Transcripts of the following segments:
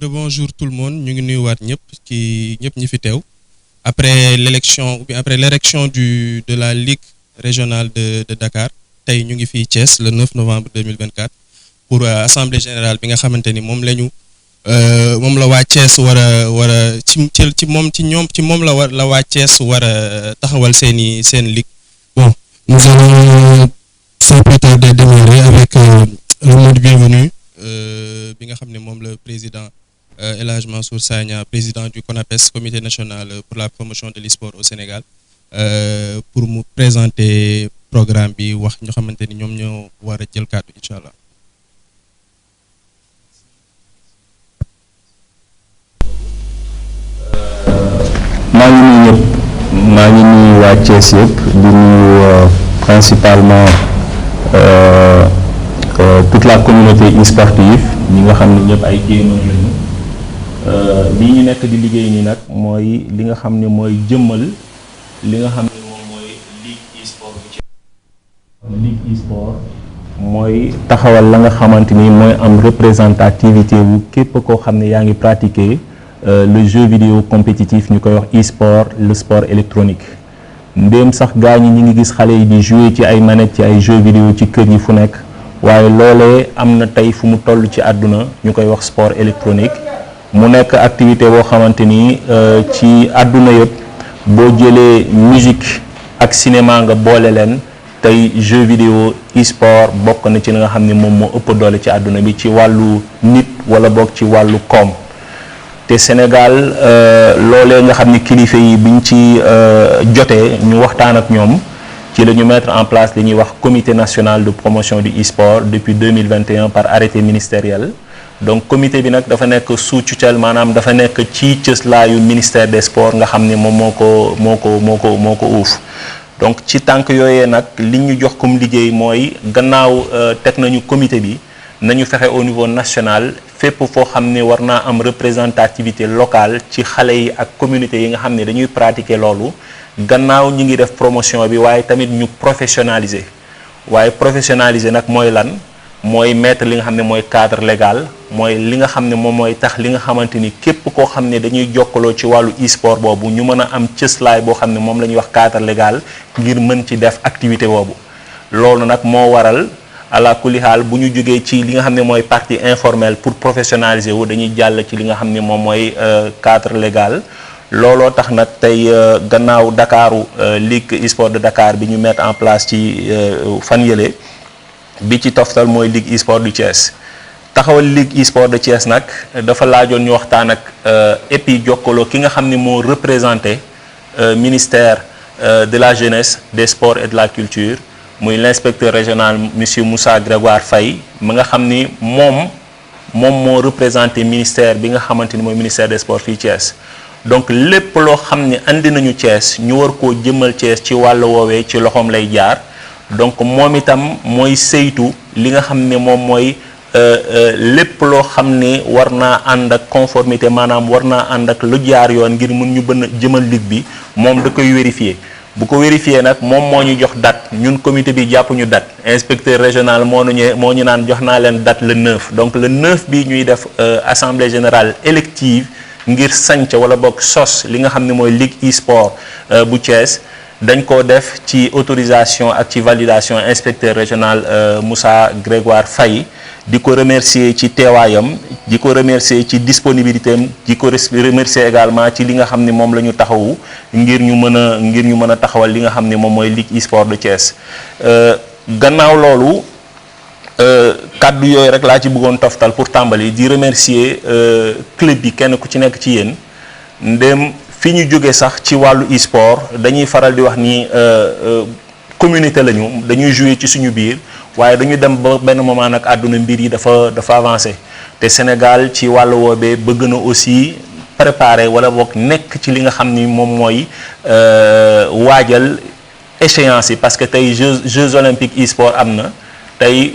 Rebonjour tout le monde, ñu ngi nuyuwaat ñëpp ci ñëpp ñi fi teew. Après l'élection ou bien après l'érection de la Ligue régionale de Dakar tey ñu ngi fii Thiès le 9 novembre 2024 pour assemblée générale bi nga xamante ni moom la ñu moom la waa Thiès war a ci moom la waa Thiès war a taxawal seen ligue. Bon, nous allons sans plus tarder démarrer avec le mot de bienvenue bi nga xam ne moom le président El Hadj Mansour Sagna, président du CONAPES, comité national pour la promotion de l'e-sport au Sénégal, pour mu présenter programme bi wax ñoo xamante ni ñoom ñoo war a jël kàddu incha allah. maa ngi nuyu ñëpp maa ngi nuyu waa Thiès yëpp di nuyu principalement toute la communauté e-sportive ñi nga xam ne ñëpp ay génnoon lañu lii ñu nekk di liggéey nii nag mooy li nga xam ne mooy jëmmal li nga xam ne moom mooy ligue e-sport bu Thiès. Ligue e-sport mooy taxawal la nga xamante ni mooy am représentativité wu képp koo xam ne yaa ngi pratiquer le jeu vidéo compétitif ñu koy wax e-sport, le sport électronique. ndéem sax gaa ñi ngi gis xale yi di jouer ci ay manettes ci ay jeux vidéo ci kër yi fu nekk waaye loolee am na tey fu mu toll ci àdduna ñu koy wax sport électronique mu nekk activité boo xamante ni ci àdduna yëpp boo jëlee musique ak cinéma nga boole leen tey jeu vidéo e-sport bokk na ci li nga xam ne moom moo ëpp doole ci àdduna bi ci wàllu nit wala bokk ci wàllu koom. te Sénégal loolee nga xam ni kilifa yi biñ ci jotee ñu waxtaan ak ñoom ci la ñu mettre en place li ñuy wax comité national de promotion du e-sport depuis 2021 par arrêté ministériel. Donc comité bi nag dafa nekk sous tutelle maanaam dafa nekk ci cëslaayu ministère des sports nga xam ne moom moo ko uuf. donc ci tànk yooyee nag li ñu jox comme liggéey mooy gannaaw teg nañu comité bi nañu fexe au niveau national fépp foo xam ne war naa am représentativité locale ci xale yi ak communauté yi nga xam ne dañuy pratiquer loolu gannaaw ñi ngi def promotion bi waaye tamit ñu professionnaliser nag mooy lan mooy mettre li nga xam ne mooy cadre légal mooy li nga xam ne moom mooy tax li nga xamante ni képp koo xam ne dañuy jokkaloo ci wàllu e-sport boobu ñu mën a am cëslaay boo xam ne moom la ñuy wax cadre légal ngir mën ci def activité boobu loolu nag moo waral ala kulli xaal bu ñu jógee ci li nga xam ne mooy partie informelle pour professionnaliser wu dañuy jàll ci li nga xam ne moom mooy cadre légal looloo tax nag tey gannaaw Dakaru Ligue e-sport de Dakar bi ñu mettre en place ci fan yële bi ci toftal mooy Ligue e-sport du Thiès taxawal Ligue e-sport de Thiès nag dafa laajoon ñu waxtaan ak EPI jokkaloo ki nga xam ne moo représenté ministère de la jeunesse des sports et de la culture muy l'inspecteur régional monsieur Moussa Grégoire Faye ma nga xam ni moom moo représenté ministère bi nga xamante ni mooy ministère des sports fii Thiès donc lépp loo xam ne andi nañu Thiès ñu war koo jëmmal Thiès ci wàllu woowee ci loxoom lay jaar donc moom itam mooy saytu li nga xam ne moom mooy lépp loo xam ne war naa ànd ak conformité maanaam war naa ànd ak lu jaar yoon ngir mun ñu bën a jëmal ligue bi moom da koy vérifier bu ko vérifier nag moom moo ñu jox date ñun comité bi jàpp ñu date inspecteur régional moo ñu naan jox naa leen date le 9 donc le 9 bi ñuy def assemblée générale élective ngir sanc wala boog sos li nga xam ne mooy Ligue e-sport bu Thiès dañ ko def ci autorisation ak ci validation inspecteur régional Moussa Grégoire Faye di ko remercier ci teewaayam di ko remercier ci disponibilité am di ko remercier également ci li nga xam ne moom la ñu taxawu ngir ñu mën a taxawal li nga xam ne moom mooy Ligue e-sport de Thiès gannaaw loolu kaddu yooyu rek laa ci bëggoon toftal pour tàmbali di remercier club bi kenn ku ci nekk ci yéen ndéem fi ñu jógee sax ci wàllu e-sport dañuy faral di wax ni communauté lañu dañuy jouer ci suñu biir waaye dañu dem ba benn moment nag àdduna mbir yi dafa avancé te Sénégal ci wàllu woobee bëgg na aussi préparer wala boog nekk ci li nga xam ni moom mooy waajal échéance yi parce que tey Jeux olympiques e-sport am na tey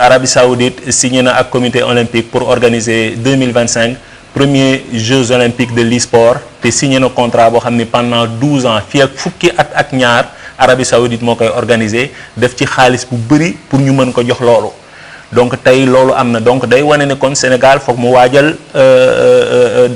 Arabie Saoudite signé na ak comité olympique pour organiser 2025 premiers Jeux olympiques de l'e-sport te signé na contrat boo xam ni pendant 12 ans fii ak fukki at ak ñaar Arabie Saoudite moo koy organiser def ci xaalis bu bëri pour ñu mën ko jox loolu donc tey loolu am na donc day wane ne kon Sénégal foog mu waajal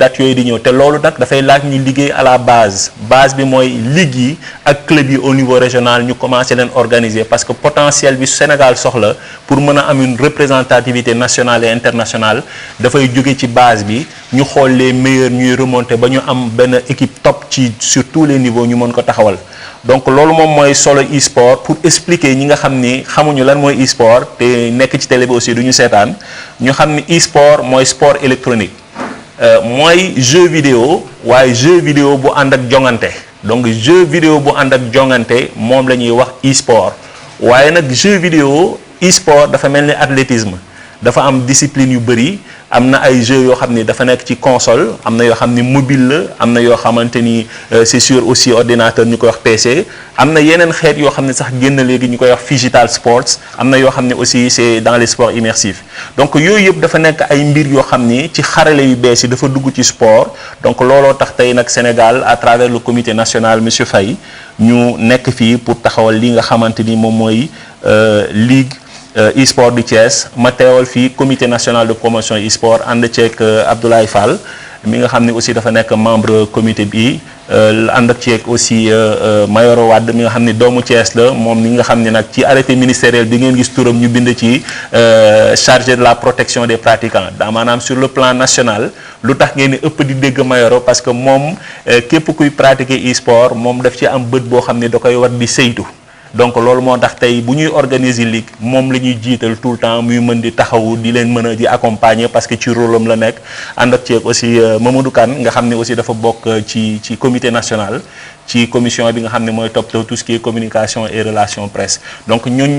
date yooyu di ñëw te loolu nag dafay laaj ñu liggéey à la base bi mooy ligue yi ak club yi au niveau régional ñu commencé leen organiser parce que potentiel bi Sénégal soxla pour mën a am une représentativité nationale et internationale dafay jóge ci base bi ñu xool les meilleurs ñuy remonter ba ñu am benn équipe top ci sur tous les niveaux ñu mën ko taxawal. donc loolu moom mooy solo e-sport pour expliquer ñi nga xam ni xamuñu lan mooy e-sport te nekk ci télé bi aussi du ñu seetaan ñu xam ni e-sport mooy sport électronique mooy jeu vidéo waaye jeu vidéo bu ànd ak jongante donc jeu vidéo bu ànd ak jongante moom la ñuy wax e-sport waaye nag jeu vidéo e-sport dafa mel ni athlétisme dafa am discipline yu bëri am na ay jeux yoo xam ni dafa nekk ci console am na yoo xam ni mobile la am na yoo xamante ni c'est sûr aussi ordinateur ñu koy wax PC am na yeneen xeet yoo xam ne sax génn léegi ñu koy wax digital sports am na yoo xam ne aussi c'est dans les sports immersifs donc yooyu yëpp dafa nekk ay mbir yoo xam ni ci xarale yu bees yi dafa dugg ci sport donc looloo tax tey nag Sénégal à travers le comité national monsieur Faye ñu nekk fii pour taxawal li nga xamante ni moom mooy ligue e-sport du Thiès ma teewal fii comité national de promotion e-sport ànd ceeg Abdoulaye Fall mi nga xam ne aussi dafa nekk membre comité bi ànd ceeg aussi Mayoro Wade mi nga xam ne doomu Thiès la moom mi nga xam ne nag ci arrêté ministériel bi ngeen gis turam ñu bind ci chargé de la protection des pratiquants maanaam sur le plan national lu tax ngeen ni ëpp di dégg Mayoro parce que moom képp kuy pratiquer e-sport moom daf ci am bët boo xam ne da koy war di saytu. donc loolu moo tax tey bu ñuy organiser ligue moom la ñuy jiital tout le temps muy mën di taxawu di leen mën a di accompagner parce que ci rôle am la nekk ànd ak ceeg aussi Mamadou Kane nga xam ne aussi dafa bokk ci comité national ci commission bi nga xam ne mooy toppatoo tout ce qui est communication et relations presse donc ñun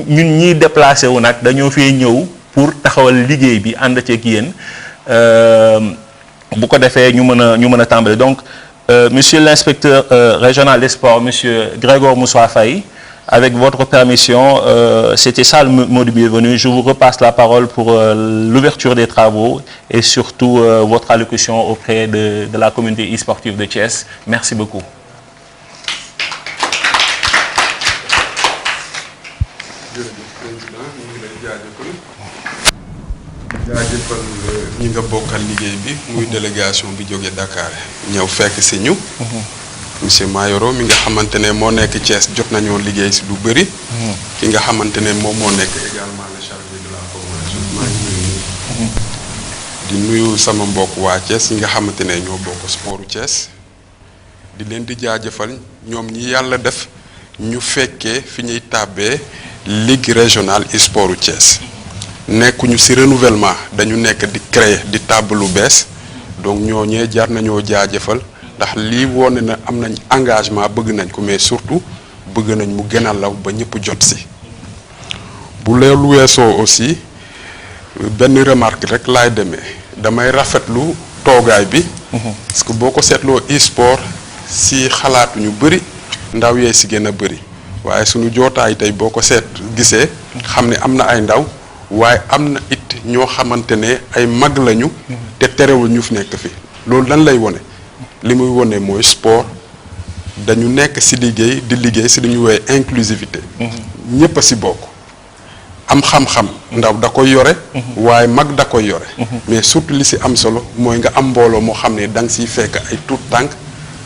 ñiy déplacé wu nag dañoo fee ñëw pour taxawal liggéey bi ànd ceeg yéen bu ko defee ñu mën a tàmbali donc monsieur l'inspecteur régional des sports monsieur Grégoire Moussa Faye. Avec votre permission, c'était ça le mot de bienvenue. Je vous repasse la parole pour l'ouverture des travaux et surtout votre allocution auprès de la communauté e-sportive de Thiès. Merci beaucoup. jaajëfal ñi nga bokkal liggéey bi muy délégation bi jóge Dakar ñëw fekk si ñu. monsieur Mayoro mi nga xamante ne moo nekk Thiès jot nañoo liggéey si lu bëri. ki nga xamante ne moom moo nekk également le chargé de la formation maa ngi di nuyu sama mbokk waa Thiès yi nga xamante ne ñoo bokk sportu Thiès di leen di jaajëfal ñoom ñi yàlla def ñu fekkee fi ñuy tàbbee ligue régionale e-sportu Thiès nekkuñu si renouvellement dañu nekk di créer di tàbb lu bees donc ñooñee jar nañoo jaajëfal. ndax lii woone na am nañ engagement bëgg nañ ko mais surtout bëgg nañ mu gën a law ba ñëpp jot si bu loolu weesoo aussi benn remarque rek laay demee damay rafetlu toogaay bi parce que boo ko seetloo e-sport si xalaatu ñu bëri ndaw yee si gën a bëri waaye suñu jootaay tey boo ko gisee xam ne am na ay ndaw waaye am na it ñoo xamante ne ay mag lañu te terewul ñu fi nekk fi loolu lan lay wone li muy wone mooy sport dañu nekk ci liggéey di liggéey ci li ñuy woowee inclusivité ñépp a ci bokk am xam-xam ndaw da koy yore waaye mag da koy yore mais surtout li ci am solo mooy nga am mbooloo moo xam ne da nga ciy fekk ay tuut tànk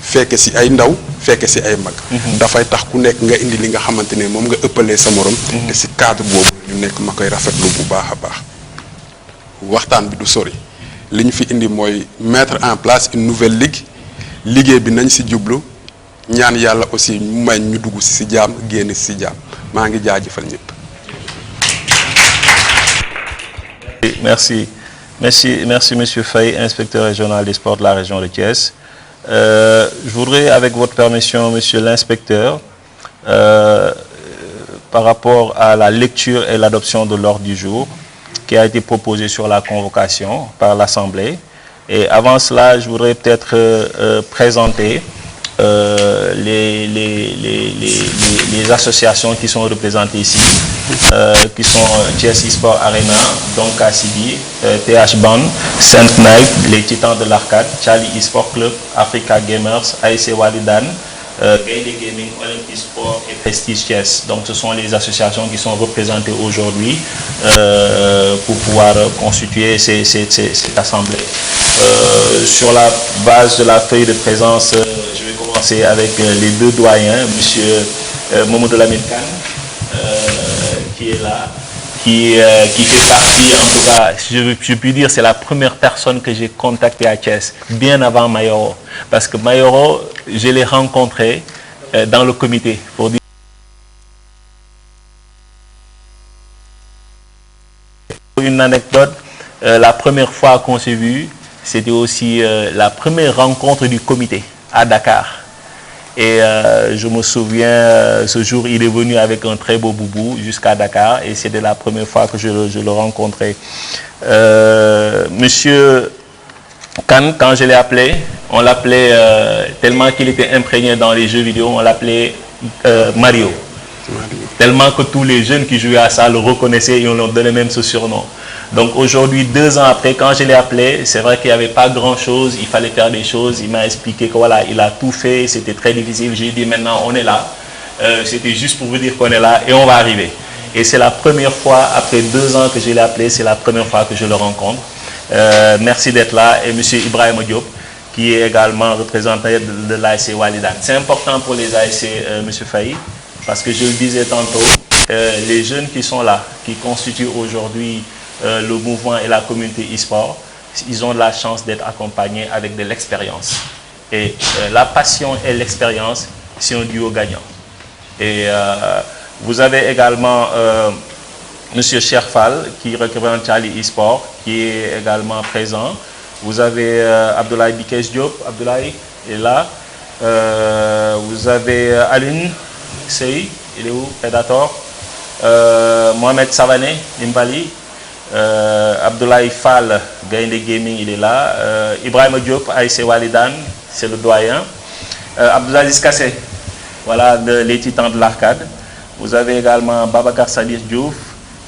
fekk ci ay ndaw fekk ci ay mag dafay tax ku nekk nga indi li nga xamante ne moom nga ëppalee sa morom te ci cadre boobu ñu nekk ma koy rafetlu bu baax a baax waxtaan bi du sori li ñu fi indi mooy mettre en place une nouvelle ligue liggéey bi nañ ci jublu ñaan yàlla aussi mu may ñu dugg ci jàmm génn ci jàmm maa ngi jaajëfal ñëpp. Merci monsieur Faye, inspecteur régional des sports de la région de Thiès. Je voudrais, avec votre permission, monsieur l'inspecteur, par rapport à la lecture et l'adoption de l'ordre du jour qui a été proposé sur la convocation par l'Assemblée. Et avant cela, je voudrais peut-être présenter les associations qui sont représentées ici, qui sont Thiès eSport Arena, donc KCB, TH Band, Saint Knight, les Titans de l'Arcade, Charlie eSport Club, Africa Gamers, ASC Walidan, Gaïndé Gaming, Olympique Sport et Prestige Thiès. Donc ce sont les associations qui sont représentées aujourd'hui pour pouvoir constituer cette assemblée. Sur la base de la feuille de présence, je vais commencer avec les deux doyens, M. Mamadou Lamine Kane, qui est là, qui fait partie, en tout cas, je puis dire, c'est la première personne que j'ai contactée à Thiès, bien avant Mayoro. Parce que Mayoro, je l'ai rencontré dans le comité pour dire une anecdote. La première fois qu'on s'est vu, c'était aussi la première rencontre du comité à Dakar. Et je me souviens, ce jour, il est venu avec un très beau boubou jusqu'à Dakar et c'était la première fois que je le rencontrais. Monsieur Kane, quand je l'ai appelé, on l'appelait, tellement qu'il était imprégné dans les jeux vidéo, on l'appelait Mario. Tellement que tous les jeunes qui jouaient à ça le reconnaissaient et on leur donnait même ce surnom. Donc aujourd'hui, 2 ans après, quand je l'ai appelé, c'est vrai qu'il n'y avait pas grand-chose, il fallait faire des choses. Il m'a expliqué que voilà, il a tout fait, c'était très difficile. J'ai dit maintenant, on est là. C'était juste pour vous dire qu'on est là et on va arriver. Et c'est la première fois, après 2 ans que je l'ai appelé, c'est la première fois que je le rencontre. Merci d'être là. Et M. Ibrahim Diop, qui est également représentant de l'ASC Walidane. C'est important pour les ASC, M. Faye, parce que je le disais tantôt, les jeunes qui sont là, qui constituent aujourd'hui le mouvement et la communauté e-sport, ils ont la chance d'être accompagnés avec de l'expérience. Et la passion et l'expérience, c'est un duo gagnant. Et vous avez également M. Cherfal, qui représente Charlie e-sport, qui est également présent. Vous avez Abdoulaye Bikes Diop, Abdoulaye est là. Vous avez Aline Sey, il est où? Predator. Mohamed Savané, Nimbali. Abdoulaye Fall, Gaïndé Gaming, il est là. Ibrahim Diop, ASC Walidane, c'est le doyen. Abdoulaziz Kassé, voilà, les titans de l'arcade. Vous avez également Babacar Sadir Diouf,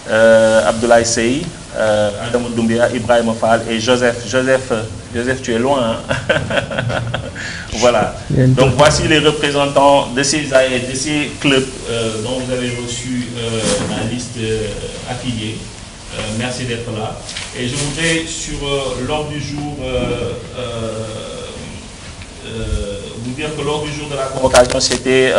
Abdoulaye Sey, Adam Doumbia, Ibrahim Fall et Joseph. Joseph, tu es loin. Hein? Voilà. Donc voici les représentants de ces clubs dont vous avez reçu la liste affiliée. Merci d'être là. Et je voudrais, sur l'ordre du jour, vous dire que l'ordre du jour de la convocation, c'était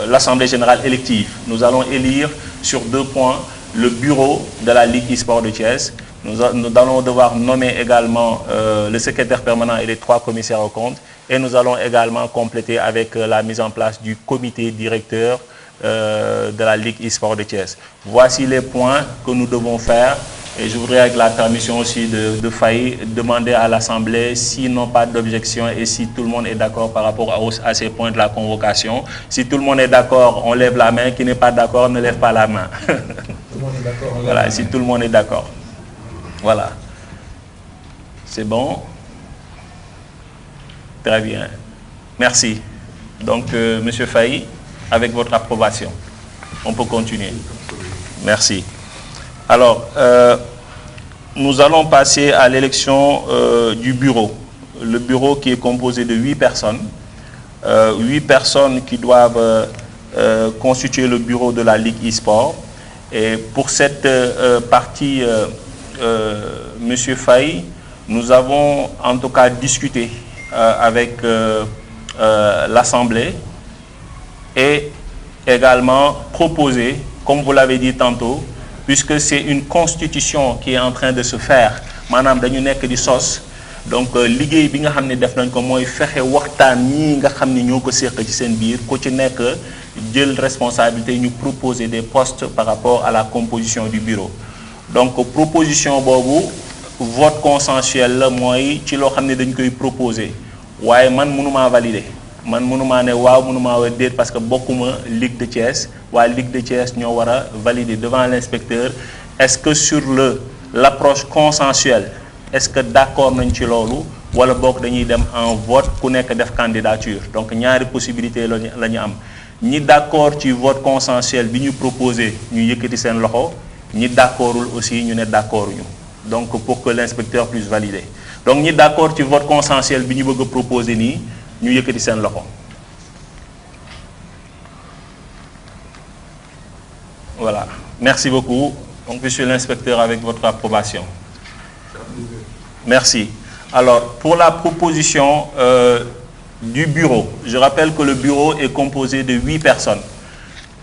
l'Assemblée générale élective. Nous allons élire sur 2 points le bureau de la Ligue e-sport de Thiès. Nous allons devoir nommer également le secrétaire permanent et les 3 commissaires aux comptes. Et nous allons également compléter avec la mise en place du comité directeur de la Ligue e-sport de Thiès. Voici les points que nous devons faire. Et je voudrais, avec la permission aussi de Faye, demander à l'Assemblée s'ils n'ont pas d'objection et si tout le monde est d'accord par rapport à ces points de la convocation. Si tout le monde est d'accord, on lève la main. Qui n'est pas d'accord, ne lève pas la main. Tout le monde est d'accord. Voilà, si tout le monde est d'accord. Voilà. C'est bon? Très bien. Merci. Donc, M. Faye, avec votre approbation, on peut continuer. Merci. Alors, nous allons passer à l'élection du bureau. Le bureau qui est composé de 8 personnes. 8 personnes qui doivent constituer le bureau de la Ligue e-sport. Et pour cette partie, M. Faye, nous avons en tout cas discuté avec l'Assemblée et également proposé, comme vous l'avez dit tantôt, puisque c'est une constitution qui est en train de se faire. Madame dañu nekk di sos. Donc liggéey bi nga xamné def nañ ko moy fexé waxtaan ñi nga xamné ñoko séq ci seen biir ko ci nekk jël responsabilité ñu proposer des postes par rapport à la composition du bureau. Donc proposition bobu vote consensuel la moy ci lo xamné dañ koy proposer. Waye man mënuma valider. Man mënuma né waaw mënuma wa déet parce que bokkuma Ligue de Thiès. Wa Ligue de Thiès ñoo wara valider devant l'inspecteur. Est-ce que sur l'approche consensuelle, est-ce que d'accord nañ ci lolu wala bok dañuy dem en vote ku nekk def candidature. Donc ñaari possibilité lañu am. Ñi d'accord ci vote consensuel bi ñu proposer ñu yëkëti sen loxo, ñi d'accordul aussi ñu né d'accorduñu. Donc pour que l'inspecteur puisse valider. Donc ñi d'accord ci vote consensuel bi ñu bëgg proposer ni ñu yëkëti sen loxo. Merci beaucoup. Donc, monsieur l'inspecteur, avec votre approbation. Merci. Alors, pour la proposition du bureau, je rappelle que le bureau est composé de 8 personnes.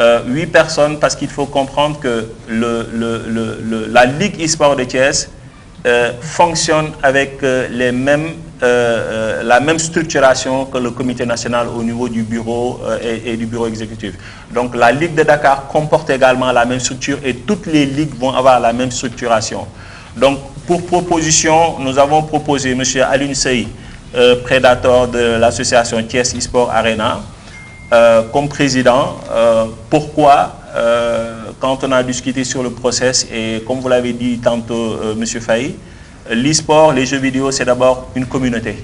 8 personnes parce qu'il faut comprendre que la Ligue e-sport de Thiès fonctionne avec la même structuration que le comité national au niveau du bureau et du bureau exécutif. Donc la Ligue de Dakar comporte également la même structure et toutes les ligues vont avoir la même structuration. Donc pour proposition, nous avons proposé M. Alioune Seye, prédateur de l'association Thiès e-sport Arena, comme président. Pourquoi quand on a discuté sur le process, et comme vous l'avez dit tantôt, M. Faye, l'e-sport, les jeux vidéo, c'est d'abord une communauté.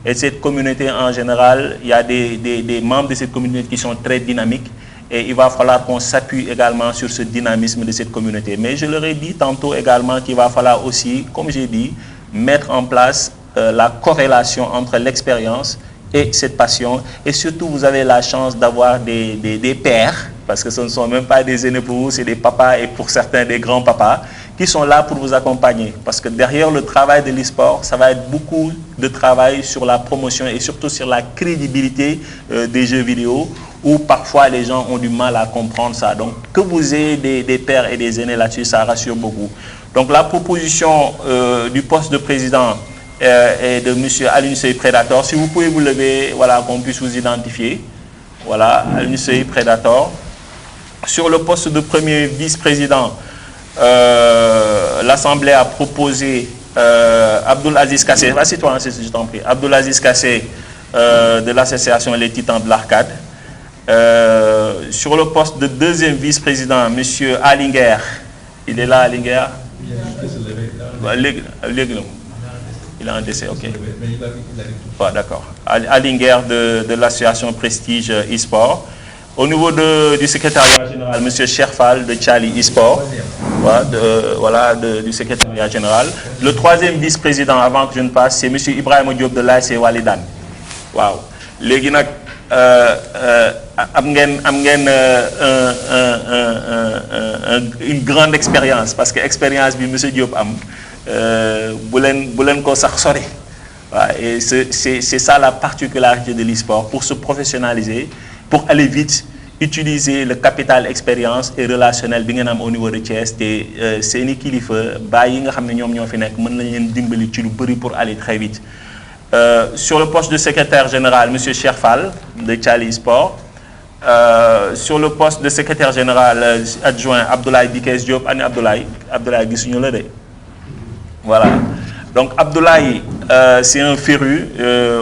Et cette communauté, en général, il y a des membres de cette communauté qui sont très dynamiques. Et il va falloir qu'on s'appuie également sur ce dynamisme de cette communauté. Mais je leur ai dit tantôt également qu'il va falloir aussi, comme j'ai dit, mettre en place la corrélation entre l'expérience et cette passion. Et surtout, vous avez la chance d'avoir des pères, parce que ce ne sont même pas des aînés pour vous, c'est des papas et pour certains des grands-papas, qui sont là pour vous accompagner. Parce que derrière le travail de l'e-sport, ça va être beaucoup de travail sur la promotion et surtout sur la crédibilité des jeux vidéo, où parfois les gens ont du mal à comprendre ça. Donc que vous ayez des pères et des aînés là-dessus, ça rassure beaucoup. Donc la proposition du poste de président et de M. Alioune Seye Prédator, si vous pouvez vous lever, voilà, qu'on puisse vous identifier. Voilà, Alioune Seye Prédator. Sur le poste de premier vice-président, l'Assemblée a proposé Abdoul Aziz Kassé, assieds-toi, je t'en prie, Abdoul Aziz Kassé de l'association Les Titans de l'Arcade. Sur le poste de deuxième vice-président, M. Alinger, il est là, Alinger? Il a un décès, ok. Ouais, d'accord. Alinger de l'association Prestige e-sport. Au niveau du secrétariat général, M. Cherfal de Charlie e-sport, du secrétariat général. Le troisième vice-président, avant que je ne passe, c'est M. Ibrahima Diop de l'ASC Walidan. Wow. Léegi nag am ngeen une grande expérience, parce que expérience bi M. Diop am bu leen ko sax sori. Et c'est ça la particularité de l'e-sport, pour se professionnaliser, pour aller vite, utiliser le capital expérience et relationnel bi ngeen am au niveau de Thiès. te seeni kilifa bàyyi nga xam ne ñoom ñoo fi nekk mën nañ leen dimbali ci lu bëri pour aller très vite. Sur le poste de secrétaire général, M. Cherfal de Charlie Sport. Sur le poste de secrétaire général adjoint, Abdoulaye Bikes Diop. Ani Abdoulaye gisuñu la de. Voilà. Donc Abdoulaye, c'est un féru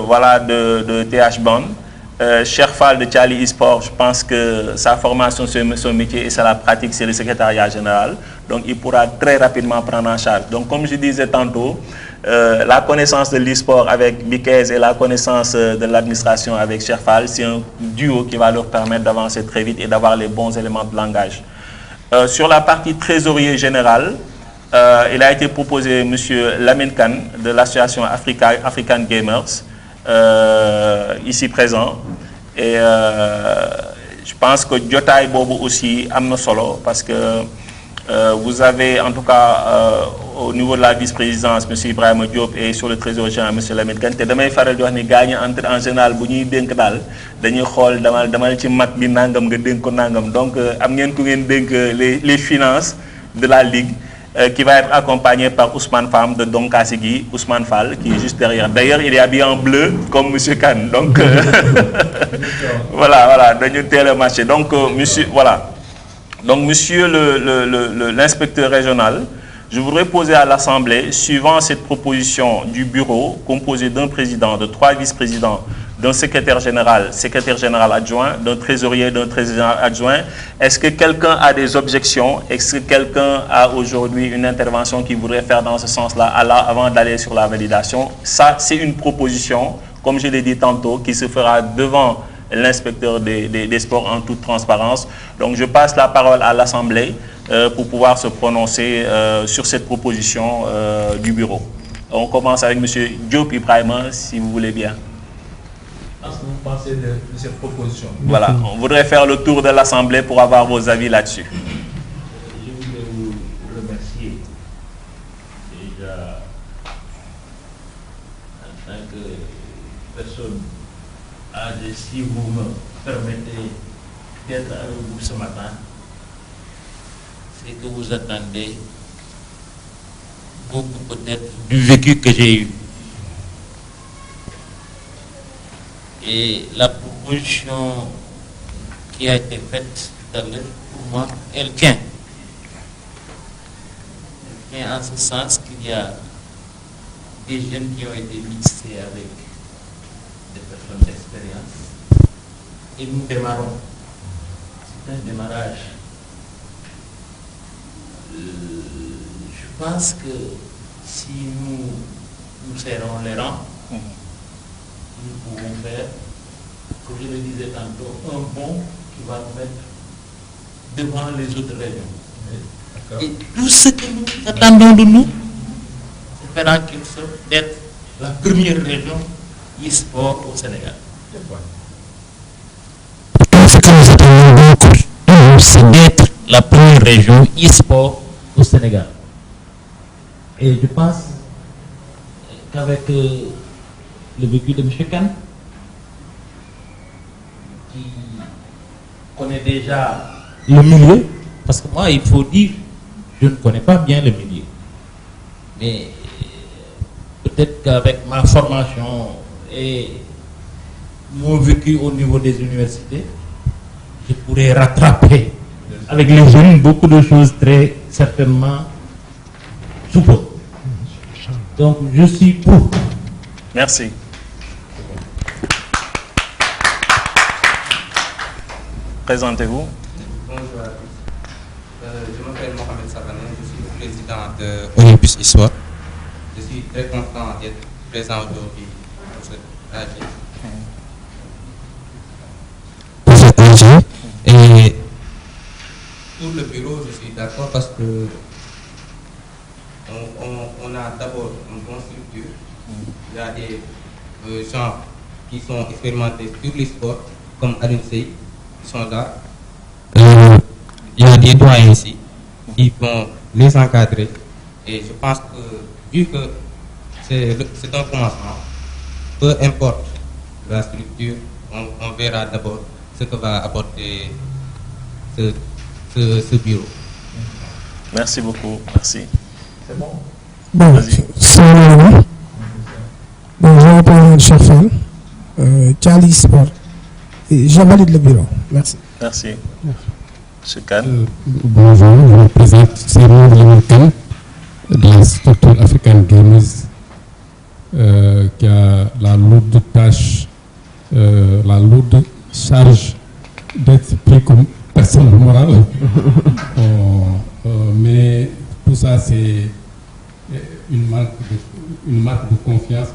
voilà, de TH Band. Cherfal de Charlie eSport, je pense que sa formation, son métier et sa pratique, c'est le secrétariat général. Donc il pourra très rapidement prendre en charge. Donc comme je disais tantôt, la connaissance de l'e-sport avec Bikes et la connaissance de l'administration avec Cherfal, c'est un duo qui va leur permettre d'avancer très vite et d'avoir les bons éléments de langage. Sur la partie trésorier général, il a été proposé M. Lamine Khan de l'association African Gamers, ici présent. Et je pense que Jotaay Bobo aussi amna solo, parce que vous avez en tout cas au niveau de la vice-présidence M. Ibrahima Diop et sur le trésor général M. Lamine Kane. Te damay faral di wax ni gaañ entre en général bu ñuy dénk daal dañuy xool dama ci mag bi nangam nga dénk ko nangam. Donc am ngeen ku ngeen dénk les finances de la ligue, qui va être accompagné par Ousmane Fam de Donkassigui, Ousmane Fall, qui est juste derrière. D'ailleurs, il est habillé en bleu comme M. Kane. Donc voilà, dañu teel a marché. Donc monsieur, voilà. Donc monsieur l'inspecteur régional, je voudrais poser à l'Assemblée, suivant cette proposition du bureau, composé d'un président, de 3 vice-présidents, d'un secrétaire général adjoint, d'un trésorier adjoint. Est-ce que quelqu'un a des objections? Est-ce que quelqu'un a aujourd'hui une intervention qu'il voudrait faire dans ce sens-là avant d'aller sur la validation? Ça, c'est une proposition, comme je l'ai dit tantôt, qui se fera devant l'inspecteur des sports en toute transparence. Donc je passe la parole à l'Assemblée pour pouvoir se prononcer sur cette proposition du bureau. On commence avec M. Diop Ibrahima, si vous voulez bien. Qu'est-ce que vous pensez de cette proposition? Voilà, on voudrait faire le tour de l'Assemblée pour avoir vos avis là-dessus. Je vous que personne âgée, si vous me permettez d'être avec vous ce matin, c'est que vous attendez beaucoup peut-être du vécu que j'ai eu. Et la proposition qui a été faite tout à l'heure, pour moi, elle tient. Elle tient en ce sens qu'il y a des jeunes qui ont été mixés avec des personnes d'expérience. Et nous démarrons. C'est un démarrage. Je pense que si nous serrons les rangs, nous pouvons faire, comme je le disais tantôt, un bond qui va nous mettre devant les autres régions. Et tout ce que nous attendons de nous, c'est faire en quelque sorte d'être la première région e-sport au Sénégal. Tout ce que nous attendons donc de nous, c'est d'être la première région e-sport au Sénégal. Et je pense qu'avec le vécu de M. Khan, qui connaît déjà le milieu, parce que moi, il faut dire, je ne connais pas bien le milieu. Mais peut-être qu'avec ma formation et mon vécu au niveau des universités, je pourrais rattraper avec les jeunes beaucoup de choses très certainement souples. Donc, je suis pour. Merci. Présentez-vous. Bonjour à tous. Je m'appelle Mohamed Savané, je suis le président de Olympus Histoire. Je suis très content d'être présent aujourd'hui pour cette AG. Et pour le bureau, je suis d'accord parce que on a d'abord une bonne structure. Il y a des gens qui sont expérimentés sur les sports, comme Alun Sey, qui sont là. Il y a des doyens ici qui vont les encadrer. Et je pense que, vu que c'est un commencement, peu importe la structure, on verra d'abord ce que va apporter ce bureau. Merci beaucoup. Merci. C'est bon? Bon, salam. Bon, je m'appelle Chafan, Charlie Sport. Et je valide le bureau. Merci. Merci. Monsieur Khan. Bonjour, je me présente Cyril Limankan de la structure African Games qui a la lourde tâche, la lourde charge d'être pris comme personne morale. Mais tout ça, c'est une marque de confiance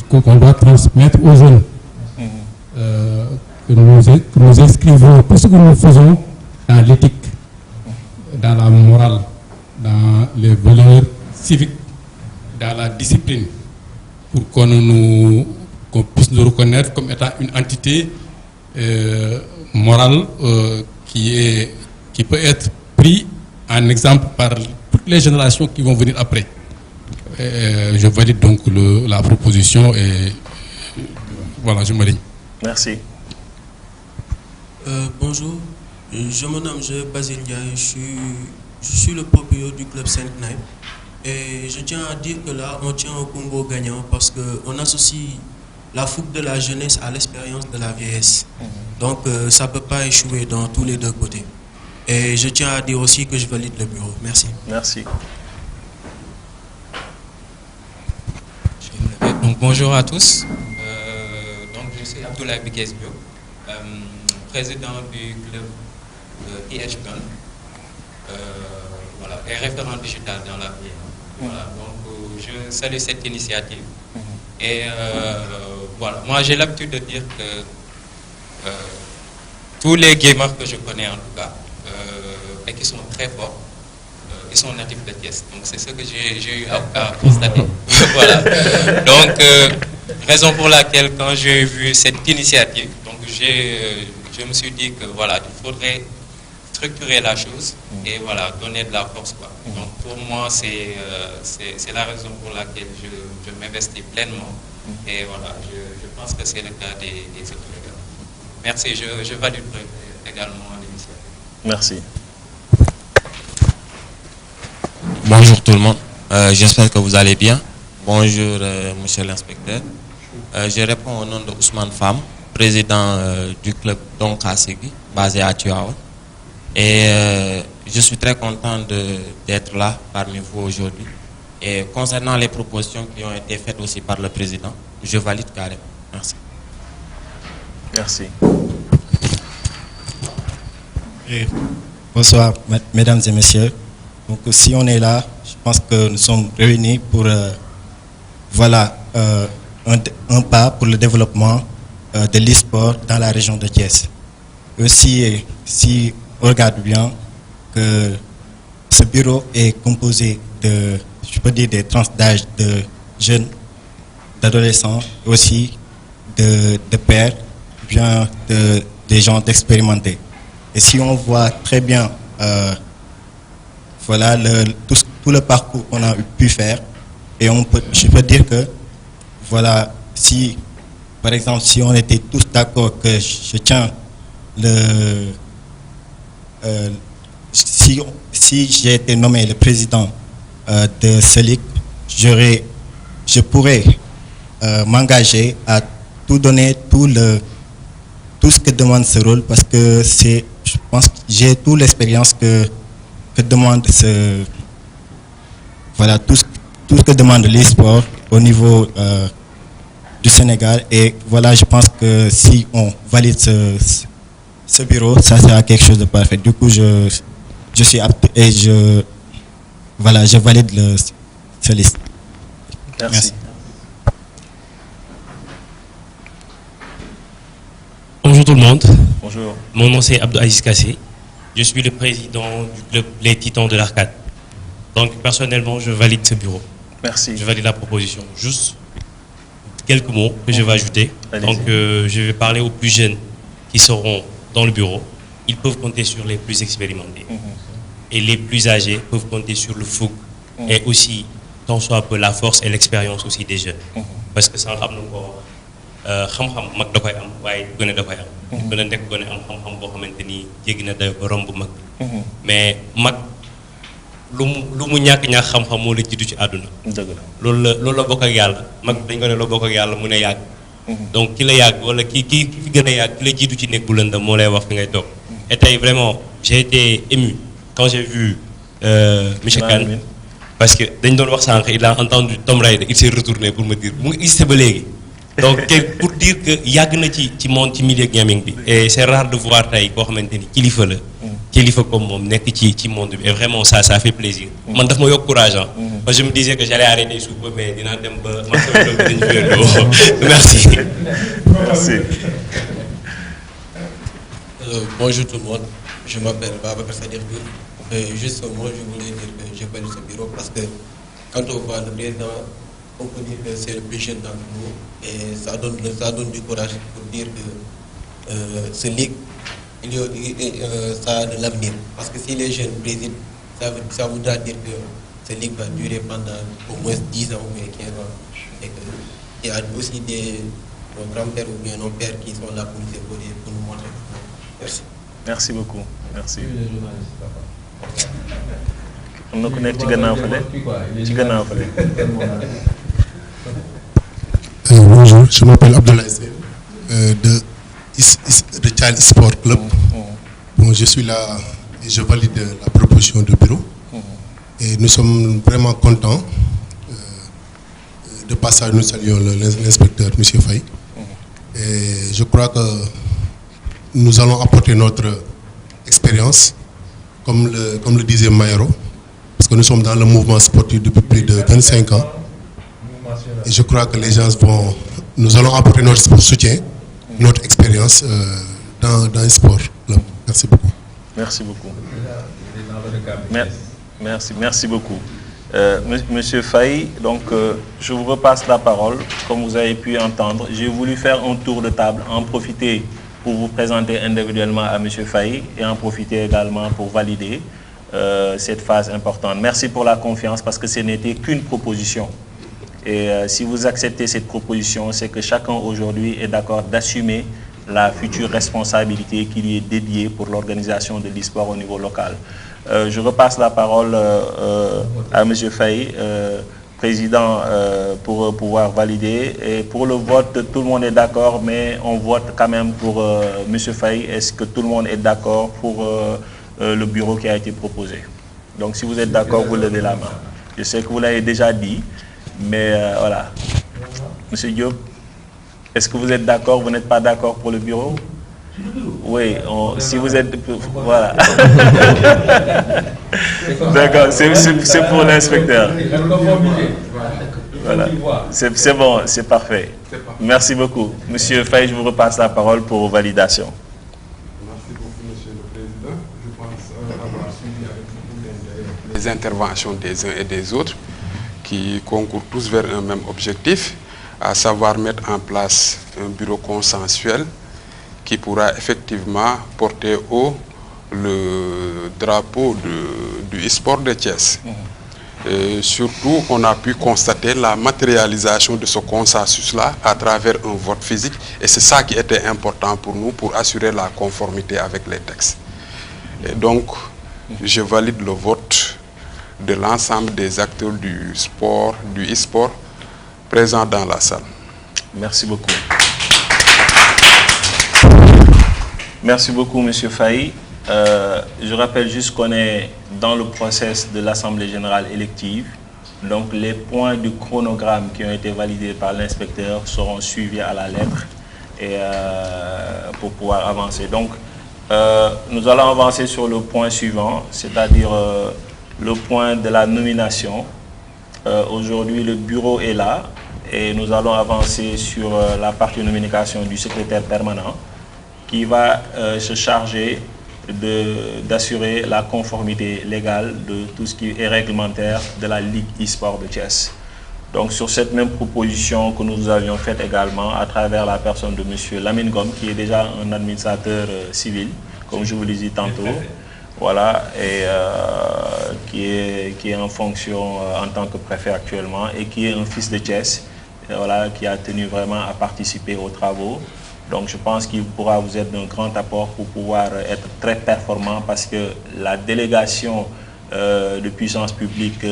qu'on doit transmettre aux jeunes. Que nous inscrivons tout ce que nous faisons dans l'éthique, dans la morale, dans les valeurs civiques, dans la discipline, pour qu'on puisse nous reconnaître comme étant une entité morale qui peut être prise en exemple par toutes les générations qui vont venir après. Je valide donc la proposition et voilà, je me règne. Merci. Bonjour, je me nomme Basile Ndiaye, je suis le propriétaire du club Saint-Knight et je tiens à dire que là on tient un combo gagnant parce qu'on associe la fougue de la jeunesse à l'expérience de la vieillesse. Donc ça ne peut pas échouer dans tous les deux côtés. Et je tiens à dire aussi que je valide le bureau. Merci. Merci. Donc bonjour à tous. Donc je suis Abdoulaye Bikesbio, président du club EHBAN, voilà, et référent digital dans la vie. Voilà, donc je salue cette initiative. Et voilà, moi j'ai l'habitude de dire que tous les gamers que je connais en tout cas, et qui sont très forts, ils sont natifs de Thiès. Donc c'est ce que j'ai eu à constater. Voilà. Donc raison pour laquelle quand j'ai vu cette initiative, donc je me suis dit que voilà, il faudrait structurer la chose et voilà, donner de la force, quoi. Donc pour moi c'est la raison pour laquelle je m'investis pleinement Et voilà, je pense que c'est le cas des autres également. Merci, je valide également l'initiative. Merci. Bonjour tout le monde, j'espère que vous allez bien. Bonjour monsieur l'inspecteur. Je réponds au nom de Ousmane Fam, président du club Donka Segui, basé à Tuawa. Et je suis très content d'être là parmi vous aujourd'hui. Et concernant les propositions qui ont été faites aussi par le président, je valide carrément. Merci. Merci. Bonsoir, mesdames et messieurs. Donc, si on est là, je pense que nous sommes réunis pour un pas pour le développement de l'e-sport dans la région de Thiès. Aussi, si on regarde bien que ce bureau est composé de, je peux dire, des tranches d'âge de jeunes, d'adolescents, aussi de pères, bien des gens d'expérimentés. Et si on voit très bien voilà tout le parcours qu'on a pu faire, et je peux dire que voilà, si par exemple si on était tous d'accord que je tiens si j'ai été nommé le président de CELIC, je pourrais m'engager à tout donner, tout ce que demande ce rôle, parce que je pense que j'ai toute l'expérience que demande voilà, tout ce que demande l'e-sport au niveau du Sénégal. Et voilà, je pense que si on valide ce bureau, ça sera quelque chose de parfait. Du coup, je suis apte et je valide ce liste. Merci. Bonjour tout le monde. Bonjour. Mon nom c'est Abdou Aziz Kassé. Je suis le président du club Les Titans de l'Arcade. Donc personnellement, je valide ce bureau. Merci. Je valide la proposition. Juste quelques mots que je vais ajouter. Donc je vais parler aux plus jeunes qui seront dans le bureau. Ils peuvent compter sur les plus expérimentés. Et les plus âgés peuvent compter sur le fougue. Et aussi, tant soit peu, la force et l'expérience aussi des jeunes. Parce que sans ramener encore xam-xam mag da koy am waaye gone da koy am gën a nekk gone am xam-xam boo xamante ni jéggi na day ko romb mag mais mag lu mu ñàkk xam-xam moo la jiitu ci àdduna loolu la bokk ak yàlla mag dañ ko ne loo bokk ak yàlla mu ne yàgg donc ki la yàgg wala ki fi gën a yàgg ki la jiitu ci nekk bu lëndam moo lay wax fi ngay toog et tey vraiment j'ai été ému quand j'ai vu monsieur Kane parce que dañ doon wax sànq il a entendu Tom Raider il s'est retourné pour me dire mu ngi existé ba léegi. Donc pour dire que yàgg na ci monde ci milieu gaming bi et c'est rare de voir tey koo xamante ni kilifa la kilifa comme moom nekk ci monde bi et vraiment ça fait plaisir man daf ma yokk courage parce que je me disais que j'allais arrêter sous peu mais dinaa dem ba man sama doom bi dañu fi merci. Merci. Bonjour tout le monde, je m'appelle Babacar Sadir Diouf. Juste un mot, je voulais dire que je valide ce bureau parce que quand on voit le président, on peut dire que c'est le plus jeune d'entre nous et ça donne du courage pour dire que ce ligue, ça a de l'avenir. Parce que si les jeunes président, ça voudra dire que ce ligue va durer pendant au moins 10 ans ou 15 ans. Et qu'il y a aussi nos grands-pères ou bien nos pères qui sont là pour nous épauler, pour nous montrer. Merci. Merci beaucoup. Merci. On ne connaît pas bonjour, je m'appelle Abdoulaye de Child Sport Club. Bon, je suis là et je valide la proposition du bureau. Et nous sommes vraiment contents. De passage, nous saluons l'inspecteur, M. Faye. Et je crois que nous allons apporter notre expérience, comme le disait Mayoro, parce que nous sommes dans le mouvement sportif depuis plus de 25 ans. Et je crois que les gens nous allons apporter notre soutien, notre expérience dans le sport. Merci beaucoup. Merci beaucoup. Merci beaucoup. Monsieur Faye, donc je vous repasse la parole. Comme vous avez pu entendre, j'ai voulu faire un tour de table, en profiter pour vous présenter individuellement à Monsieur Faye et en profiter également pour valider cette phase importante. Merci pour la confiance parce que ce n'était qu'une proposition. Et si vous acceptez cette proposition, c'est que chacun aujourd'hui est d'accord d'assumer la future responsabilité qui lui est dédiée pour l'organisation de l'e-sport au niveau local. Je repasse la parole à M. Faye, président, pour pouvoir valider. Et pour le vote, tout le monde est d'accord, mais on vote quand même pour M. Faye. Est-ce que tout le monde est d'accord pour le bureau qui a été proposé? Donc si vous êtes d'accord, vous levez la main. Je sais que vous l'avez déjà dit, mais voilà. M. Diop, est-ce que vous êtes d'accord? Vous n'êtes pas d'accord pour le bureau? Oui, si vous êtes... Voilà. D'accord, c'est pour l'inspecteur. Voilà. C'est bon, c'est parfait. Merci beaucoup. Monsieur Faye, je vous repasse la parole pour validation. Merci beaucoup, Monsieur le Président. Je pense avoir suivi avec beaucoup d'intérêt les interventions des uns et des autres qui concourent tous vers un même objectif, à savoir mettre en place un bureau consensuel qui pourra effectivement porter haut le drapeau du e-sport de Thiès. Et surtout, on a pu constater la matérialisation de ce consensus-là à travers un vote physique. Et c'est ça qui était important pour nous, pour assurer la conformité avec les textes. Et donc, je valide le vote de l'ensemble des acteurs du sport, du e-sport, présents dans la salle. Merci beaucoup. Merci beaucoup, M. Faye. Je rappelle juste qu'on est dans le process de l'Assemblée générale élective. Donc, les points du chronogramme qui ont été validés par l'inspecteur seront suivis à la lettre et, pour pouvoir avancer. Donc, nous allons avancer sur le point suivant, c'est-à-dire le point de la nomination. Aujourd'hui, le bureau est là et nous allons avancer sur la partie de nomination du secrétaire permanent qui va se charger d'assurer la conformité légale de tout ce qui est réglementaire de la Ligue e-sport de Thiès. Donc sur cette même proposition que nous avions faite également à travers la personne de M. Lamine Gom, qui est déjà un administrateur civil, comme je vous l'ai dit tantôt, voilà, et qui est en fonction en tant que préfet actuellement et qui est un fils de Thiès, et voilà, qui a tenu vraiment à participer aux travaux. Donc je pense qu'il pourra vous être d'un grand apport pour pouvoir être très performant parce que la délégation de puissance publique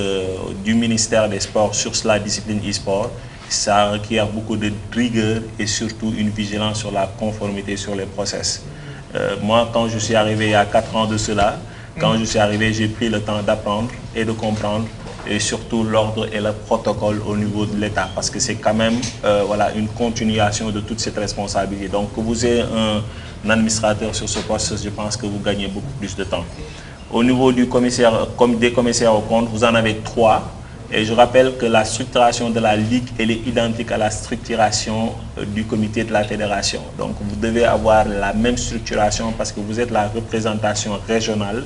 du ministère des Sports sur la discipline e-sport, ça requiert beaucoup de rigueur et surtout une vigilance sur la conformité sur les process. Moi, quand je suis arrivé il y a 4 ans de cela, quand je suis arrivé, j'ai pris le temps d'apprendre et de comprendre et surtout l'ordre et le protocole au niveau de l'État parce que c'est quand même voilà, une continuation de toute cette responsabilité. Donc que vous ayez un administrateur sur ce poste, je pense que vous gagnez beaucoup plus de temps. Au niveau du commissaire, des commissaires aux comptes, vous en avez 3 et je rappelle que la structuration de la Ligue elle est identique à la structuration du comité de la fédération. Donc vous devez avoir la même structuration parce que vous êtes la représentation régionale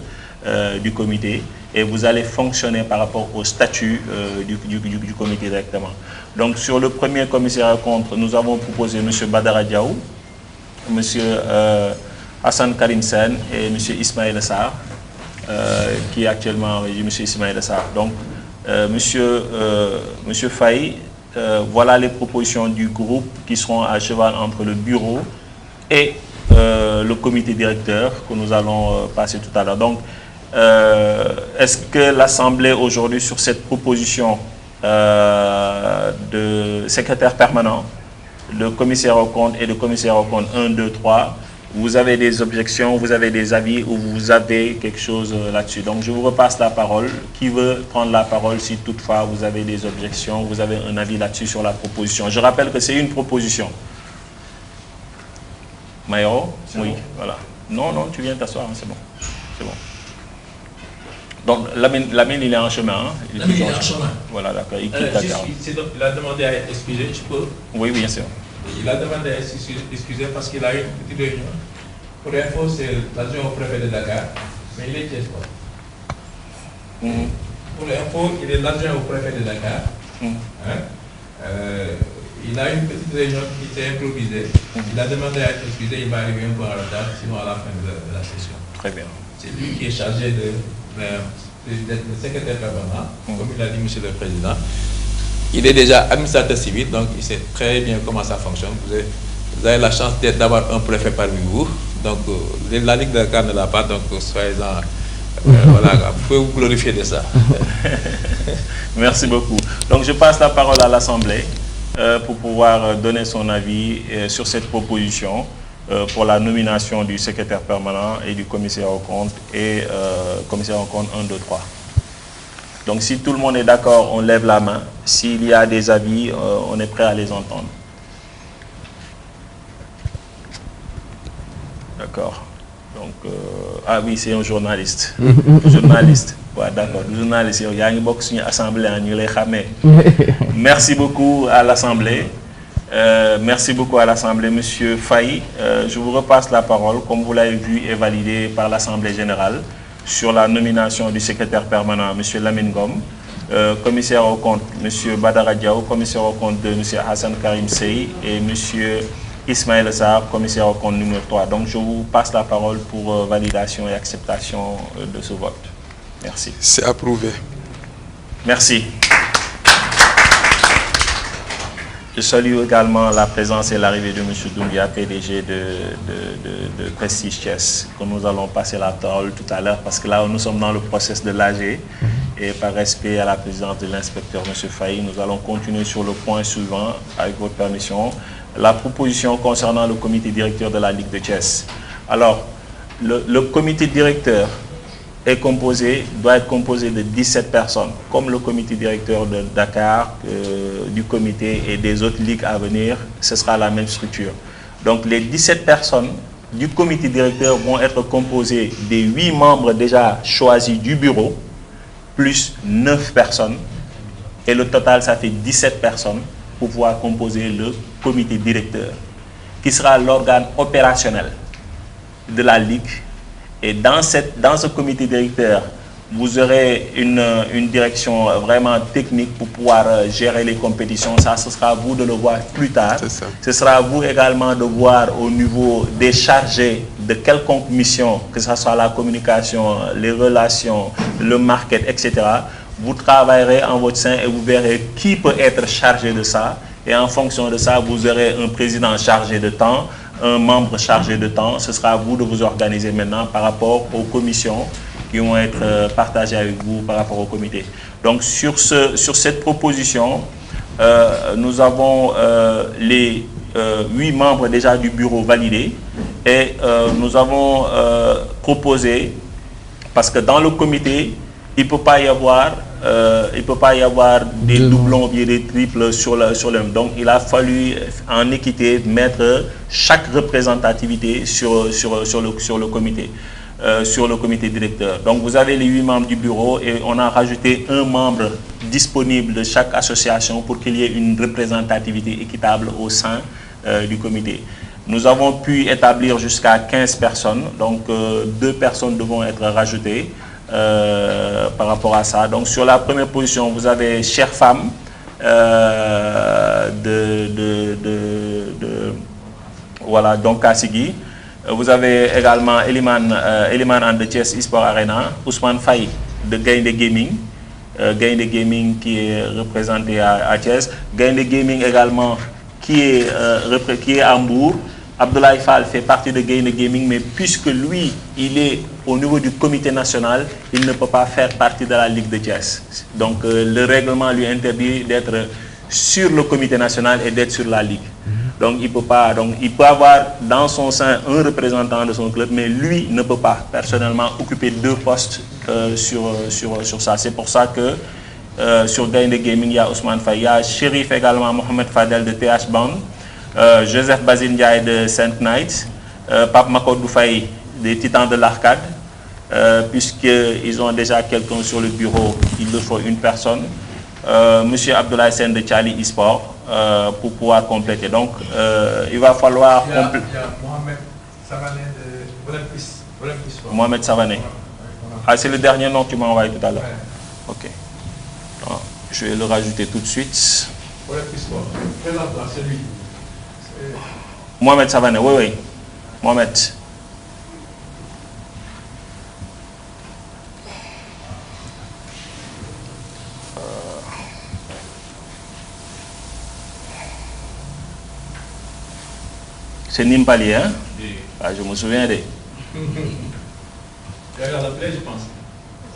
du comité et vous allez fonctionner par rapport au statut du comité directement. Donc sur le premier commissaire à compte, nous avons proposé M. Badara Diaw, M. Hassan Karim Sen et M. Ismaël Sarr, qui est actuellement M. Ismaël Sarr. Donc Monsieur Faye, voilà les propositions du groupe qui seront à cheval entre le bureau et le comité directeur que nous allons passer tout à l'heure. Donc, est-ce que l'Assemblée aujourd'hui sur cette proposition de secrétaire permanent, de commissaire au compte et de commissaire au compte 1, 2, 3, vous avez des objections, vous avez des avis ou vous avez quelque chose là-dessus? Donc je vous repasse la parole. Qui veut prendre la parole si toutefois vous avez des objections, vous avez un avis là-dessus sur la proposition? Je rappelle que c'est une proposition. Mayoro? Oui, voilà. Non, non, tu viens t'asseoir, hein, c'est bon. C'est bon. Donc, Lamine, il est en chemin. Hein? Lamine, il est en chemin. Voilà, d'accord. Il quitte Dakar. Il a demandé à être excusé, je peux? Oui, bien sûr. Il a demandé à être excusé parce qu'il a eu une petite réunion. Pour l'info, c'est l'adjoint au préfet de Dakar, mais il est Thiès. Pour l'info, il est l'adjoint au préfet de Dakar. Il a eu une petite réunion qui s'est improvisée. Il a demandé à être excusé, il va arriver un peu en retard, sinon à la fin de la session. Très bien. C'est lui qui est chargé d'être le secrétaire permanent, comme il a dit M. le Président. il est déjà administrateur civil, donc il sait très bien comment ça fonctionne. Vous avez la chance d'avoir un préfet parmi vous. Donc, la Ligue de Dakar ne l'a pas, donc soyez-en. Voilà, vous pouvez vous glorifier de ça. Merci beaucoup. Donc, je passe la parole à l'Assemblée pour pouvoir donner son avis sur cette proposition pour la nomination du secrétaire permanent et du commissaire aux comptes et commissaire aux comptes 1, 2, 3. Donc, si tout le monde est d'accord, on lève la main. S'il y a des avis, on est prêt à les entendre. D'accord. Donc, ah oui, c'est un journaliste. Journaliste. Ouais, d'accord. Journaliste, il y a une boxe sur l'Assemblée, Merci beaucoup à l'Assemblée. Merci beaucoup à l'Assemblée. Monsieur Faye, je vous repasse la parole, comme vous l'avez vu et validé par l'Assemblée générale, sur la nomination du secrétaire permanent, Monsieur Lamine Gom, commissaire au compte, Monsieur Badara Diaw, commissaire au compte de Monsieur Hassan Karim Sey et Monsieur Ismaël Sarr, commissaire au compte numéro 3. Donc, je vous passe la parole pour validation et acceptation de ce vote. Merci. C'est approuvé. Merci. Je salue également la présence et l'arrivée de M. Doumbia, PDG de Prestige Chess, que nous allons passer la parole tout à l'heure, parce que là, nous sommes dans le process de l'AG. Et par respect à la présidence de l'inspecteur, M. Faye, nous allons continuer sur le point suivant, avec votre permission. La proposition concernant le comité directeur de la Ligue de Chess. Alors, le comité directeur doit être composé de 17 personnes, comme le comité directeur de Dakar, du comité et des autres ligues à venir, ce sera la même structure. Donc, les 17 personnes du comité directeur vont être composées des 8 membres déjà choisis du bureau, plus 9 personnes, et le total, ça fait 17 personnes pour pouvoir composer le comité directeur, qui sera l'organe opérationnel de la Ligue. Et dans ce comité directeur, vous aurez une direction vraiment technique pour pouvoir gérer les compétitions. Ça, ce sera à vous de le voir plus tard. Ce sera à vous également de voir au niveau des chargés de quelconque mission, que ce soit la communication, les relations, le market, etc. Vous travaillerez en votre sein et vous verrez qui peut être chargé de ça. Et en fonction de ça, vous aurez un président chargé de temps, un membre chargé de temps. Ce sera à vous de vous organiser maintenant par rapport aux commissions qui vont être partagées avec vous par rapport au comité. Donc, sur cette proposition, nous avons les 8 membres déjà du bureau validés et nous avons proposé, parce que dans le comité, il ne peut pas y avoir des doublons ou des triples sur le même. Donc, il a fallu, en équité, mettre chaque représentativité sur le comité directeur. Donc, vous avez les 8 membres du bureau et on a rajouté un membre disponible de chaque association pour qu'il y ait une représentativité équitable au sein du comité. Nous avons pu établir jusqu'à 15 personnes, donc 2 personnes devront être rajoutées. Par rapport à ça. Donc, sur la première position, vous avez Chère Femme voilà, donc Kassigui. Vous avez également Eliman and the Chess eSport Arena, Ousmane Faye de Gaïndé Gaming. Gaïndé Gaming qui est représenté à Chess. Gaïndé Gaming également qui est à Hambourg. Abdoulaye Fall fait partie de Gaïndé Gaming, mais puisque lui, il est au niveau du comité national, il ne peut pas faire partie de la Ligue de Chess. Donc, le règlement lui interdit d'être sur le comité national et d'être sur la Ligue. Donc, il peut pas. Donc, il peut avoir dans son sein un représentant de son club, mais lui ne peut pas personnellement occuper 2 postes sur ça. C'est pour ça que sur Gaïndé Gaming, il y a Ousmane Faye, il y a Chérif également, Mohamed Fadel de TH Band, Joseph Basile Ndiaye de Saint Knight, Pape Makodou Faye des Titans de l'Arcade, puisqu'ils ont déjà quelqu'un sur le bureau, il leur faut une personne. Monsieur Abdoulaye Sen de Charlie eSport pour pouvoir compléter. Donc, il va falloir... Il y a Mohamed Savané de Olympus. Mohamed Savané. Ah, c'est le dernier nom que tu m'as envoyé tout à l'heure. Ok. Alors, je vais le rajouter tout de suite. Olympus, présente-toi, c'est lui. Mohamed Savané, oui. Mohamed. C'est Nimpali, hein? Ah, je me souviens de. Je pense.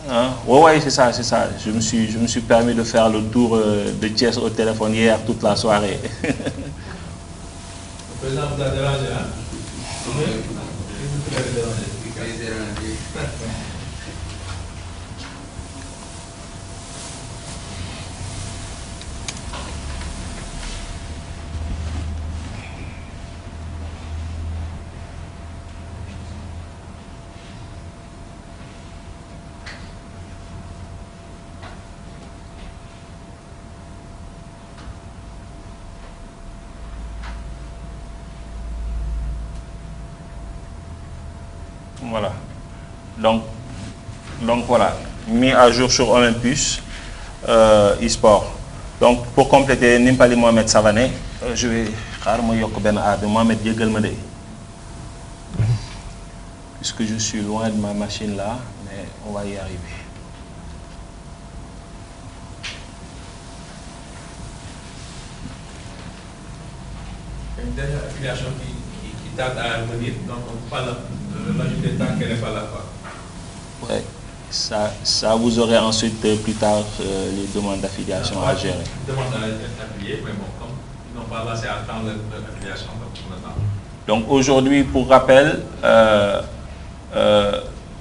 Hein? Ouais, c'est ça, c'est ça. Je me suis permis de faire le tour de Thiès au téléphone hier toute la soirée. Le président vous a dérangé, hein? Oui. Voilà. Donc voilà, mis à jour sur Olympus e-sport. Donc pour compléter Nimpali Mohamed Savané, je vais Mohamed Diegelmade. Puisque je suis loin de ma machine là, mais on va y arriver. Une dernière affiliation qui tarde à venir, donc on parle l'ajouter tant qu'elle n'est pas là. Ouais, ça vous aurez ensuite plus tard les demandes d'affiliation à gérer. Demande à être affilié, mais bon, comme ils n'ont pas laissé attendre l'affiliation, donc pour le temps. Donc aujourd'hui, pour rappel,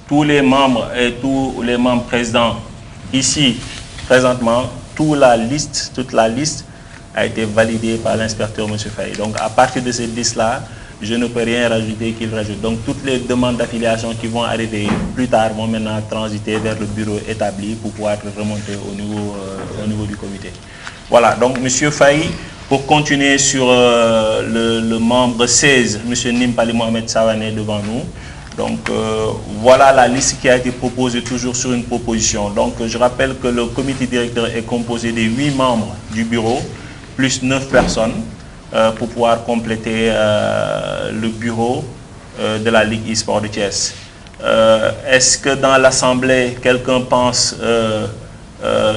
tous les membres et tous les membres présidents ici, présentement, toute la liste a été validée par l'inspecteur M. Faye. Donc à partir de cette liste-là, je ne peux rien rajouter qu'il rajoute. Donc toutes les demandes d'affiliation qui vont arriver plus tard vont maintenant transiter vers le bureau établi pour pouvoir remonter au niveau du comité. Voilà, donc M. Faye, pour continuer sur le membre 16, M. Nimpali Mohamed Savané devant nous. Donc voilà la liste qui a été proposée toujours sur une proposition. Donc je rappelle que le comité directeur est composé de 8 membres du bureau, plus 9 personnes pour pouvoir compléter le bureau de la Ligue e-sport de Thiès. Est-ce que dans l'Assemblée, quelqu'un pense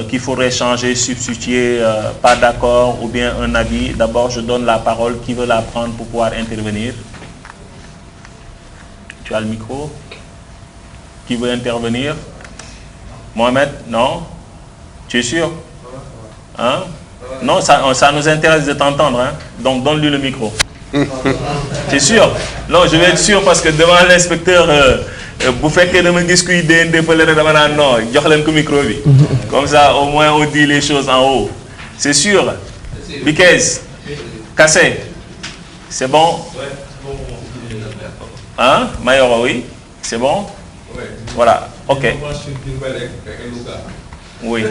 qu'il faudrait changer, substituer, pas d'accord ou bien un avis? D'abord, je donne la parole. Qui veut la prendre pour pouvoir intervenir? Tu as le micro? Qui veut intervenir? Mohamed? Non? Tu es sûr? Hein? Non, ça nous intéresse de t'entendre. Hein? Donc, donne-lui le micro. Tu es sûr? Non, je vais être sûr parce que devant l'inspecteur, vous faites que de me discuter non, je micro. Comme ça, au moins, on dit les choses en haut. C'est sûr? Because, Kassé, c'est bon? Hein? Mayoro, oui? C'est bon? Voilà, ok. Oui.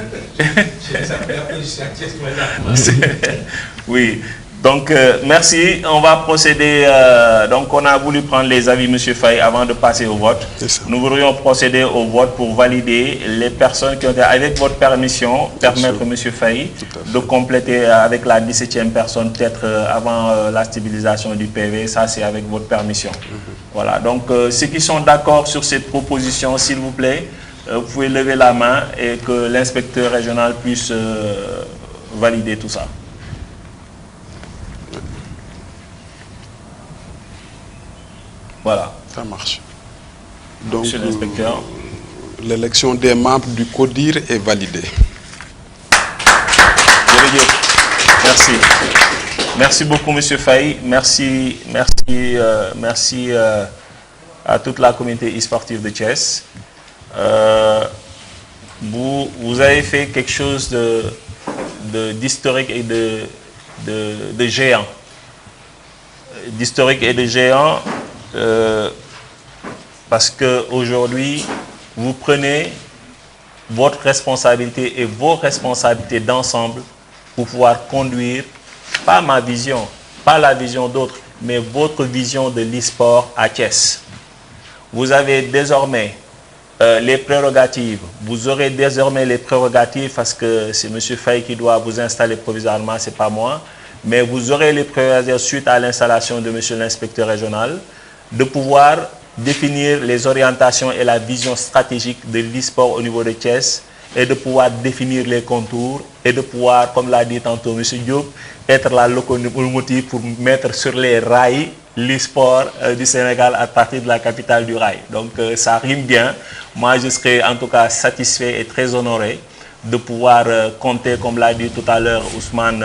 Oui. Donc, merci. On va procéder. Donc, on a voulu prendre les avis, M. Faye, avant de passer au vote. Nous voudrions procéder au vote pour valider les personnes qui ont été, avec votre permission, permettre M. Faye de compléter avec la 17e personne, peut-être avant la stabilisation du PV. Ça, c'est avec votre permission. Voilà. Donc, ceux qui sont d'accord sur cette proposition, s'il vous plaît, vous pouvez lever la main et que l'inspecteur régional puisse valider tout ça. Voilà. Ça marche. Donc, Monsieur l'inspecteur. L'élection des membres du CODIR est validée. Merci. Merci beaucoup, Monsieur Faye. Merci à toute la communauté e-sportive de Thiès. Vous avez fait quelque chose d'historique et de géant. D'historique et de géant. Parce qu'aujourd'hui, vous prenez votre responsabilité et vos responsabilités d'ensemble pour pouvoir conduire, pas ma vision, pas la vision d'autres, mais votre vision de l'e-sport à Thiès. Vous avez désormais les prérogatives. Vous aurez désormais les prérogatives parce que c'est M. Faye qui doit vous installer provisoirement, ce n'est pas moi. Mais vous aurez les prérogatives suite à l'installation de M. l'inspecteur régional de pouvoir définir les orientations et la vision stratégique de l'e-sport au niveau de Thiès et de pouvoir définir les contours et de pouvoir, comme l'a dit tantôt M. Diop, être la locomotive pour mettre sur les rails l'e-sport du Sénégal à partir de la capitale du rail. Donc ça rime bien. Moi, je serais en tout cas satisfait et très honoré de pouvoir compter, comme l'a dit tout à l'heure Ousmane